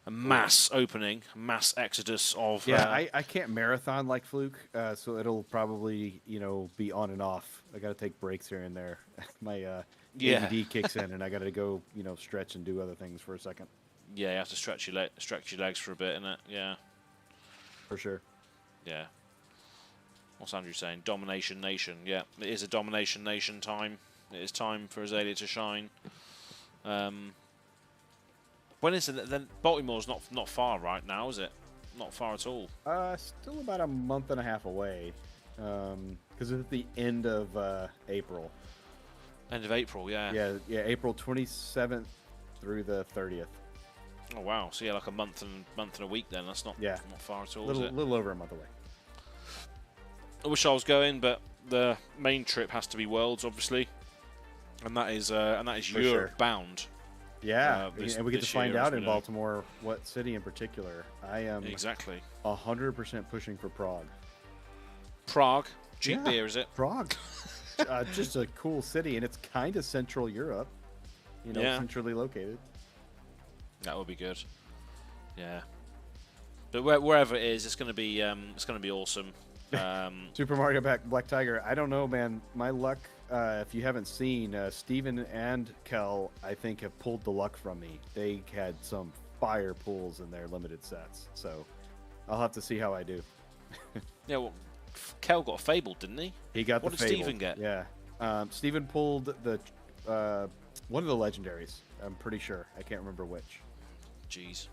A mass opening, mass exodus of. Yeah, I can't marathon like Fluke, so it'll probably be on and off. I got to take breaks here and there. My ADD kicks in, and I got to go stretch and do other things for a second. Yeah, you have to stretch your legs for a bit, innit? Yeah, for sure. Yeah. What's Andrew saying? Domination Nation. Yeah, it is a Domination Nation time. It is time for Azalea to shine. When is it? Then Baltimore's not far right now, is it? Not far at all. Still about a month and a half away, because it's at the end of April. End of April, yeah. Yeah, April 27th through the 30th. Oh wow! So yeah, like a month and a week then. That's not far at all. Little over a month away. I wish I was going, but the main trip has to be Worlds, obviously, and that is Europe bound. Yeah, and we get to find out in Baltimore what city in particular. I am 100% pushing for Prague. Prague, cheap beer, is it? Prague, just a cool city, and it's kind of Central Europe. Centrally located. That would be good. Yeah, but wherever it is, it's going to be awesome. Super Mario Black Tiger. I don't know, man. My luck. If you haven't seen, Steven and Kel, I think, have pulled the luck from me. They had some fire pulls in their limited sets, so I'll have to see how I do. Yeah, well, Kel got Fabled, didn't he? He got what the did Fabled. Steven get? Yeah, Steven pulled the one of the legendaries. I'm pretty sure. I can't remember which. Jeez.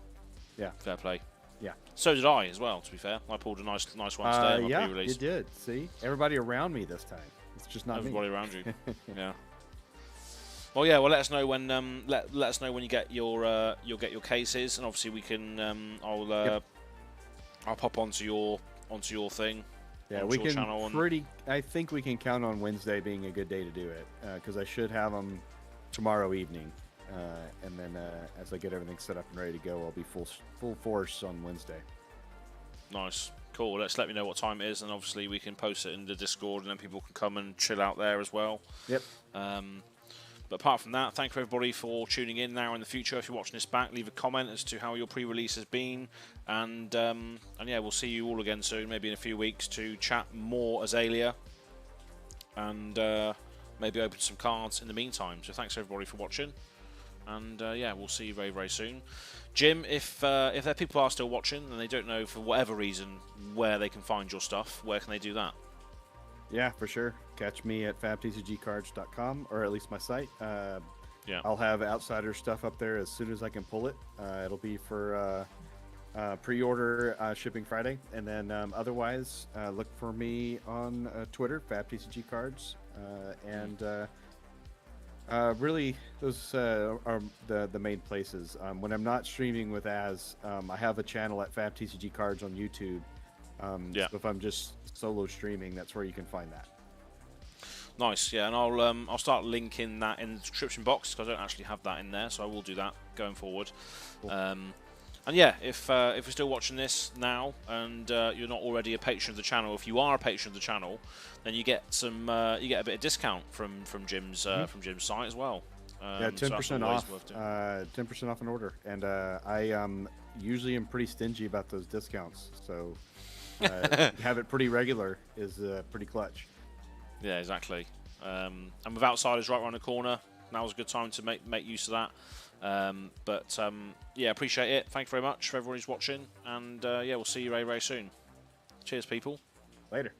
Yeah. Fair play. Yeah. So did I as well. To be fair, I pulled a nice one today on my pre-release. You did. See, everybody around me this time. It's just not everybody me. Around you. Yeah. Well, yeah. Well, let us know when let us know when you get your you'll get your cases, and obviously we can I'll pop onto your thing. Yeah, we can I think we can count on Wednesday being a good day to do it because I should have them tomorrow evening, and then as I get everything set up and ready to go, I'll be full force on Wednesday. Nice. Cool. Let me know what time it is, and obviously we can post it in the Discord, and then people can come and chill out there as well. Yep. But apart from that, thank you everybody for tuning in. Now in the future, if you're watching this back, leave a comment as to how your pre-release has been, and yeah, we'll see you all again soon, maybe in a few weeks, to chat more Azalea, and maybe open some cards in the meantime. So thanks everybody for watching, and yeah, we'll see you very, very soon. Jim, if there people are still watching and they don't know for whatever reason where they can find your stuff, where can they do that? Yeah, for sure. Catch me at fabtcgcards.com, or at least my site. Yeah. I'll have Outsider stuff up there as soon as I can pull it. It'll be for pre-order shipping Friday, and then otherwise look for me on Twitter, fabtcgcards, and really those are the main places. When I'm not streaming with Az, I have a channel at fabtcgcards on YouTube. So if I'm just solo streaming, that's where you can find that. Nice, yeah, and I'll start linking that in the description box because I don't actually have that in there, so I will do that going forward. Cool. And yeah, if you're still watching this now and you're not already a patron of the channel, if you are a patron of the channel, then you get some a bit of discount from Jim's site as well. Yeah, 10% off. 10% off an order, and I usually am pretty stingy about those discounts, so. Have it pretty regular is pretty clutch. Yeah, exactly. And with Outsiders right around the corner, now's a good time to make use of that. Yeah, appreciate it. Thank you very much for everyone who's watching, and yeah, we'll see you very, very soon. Cheers, people. Later.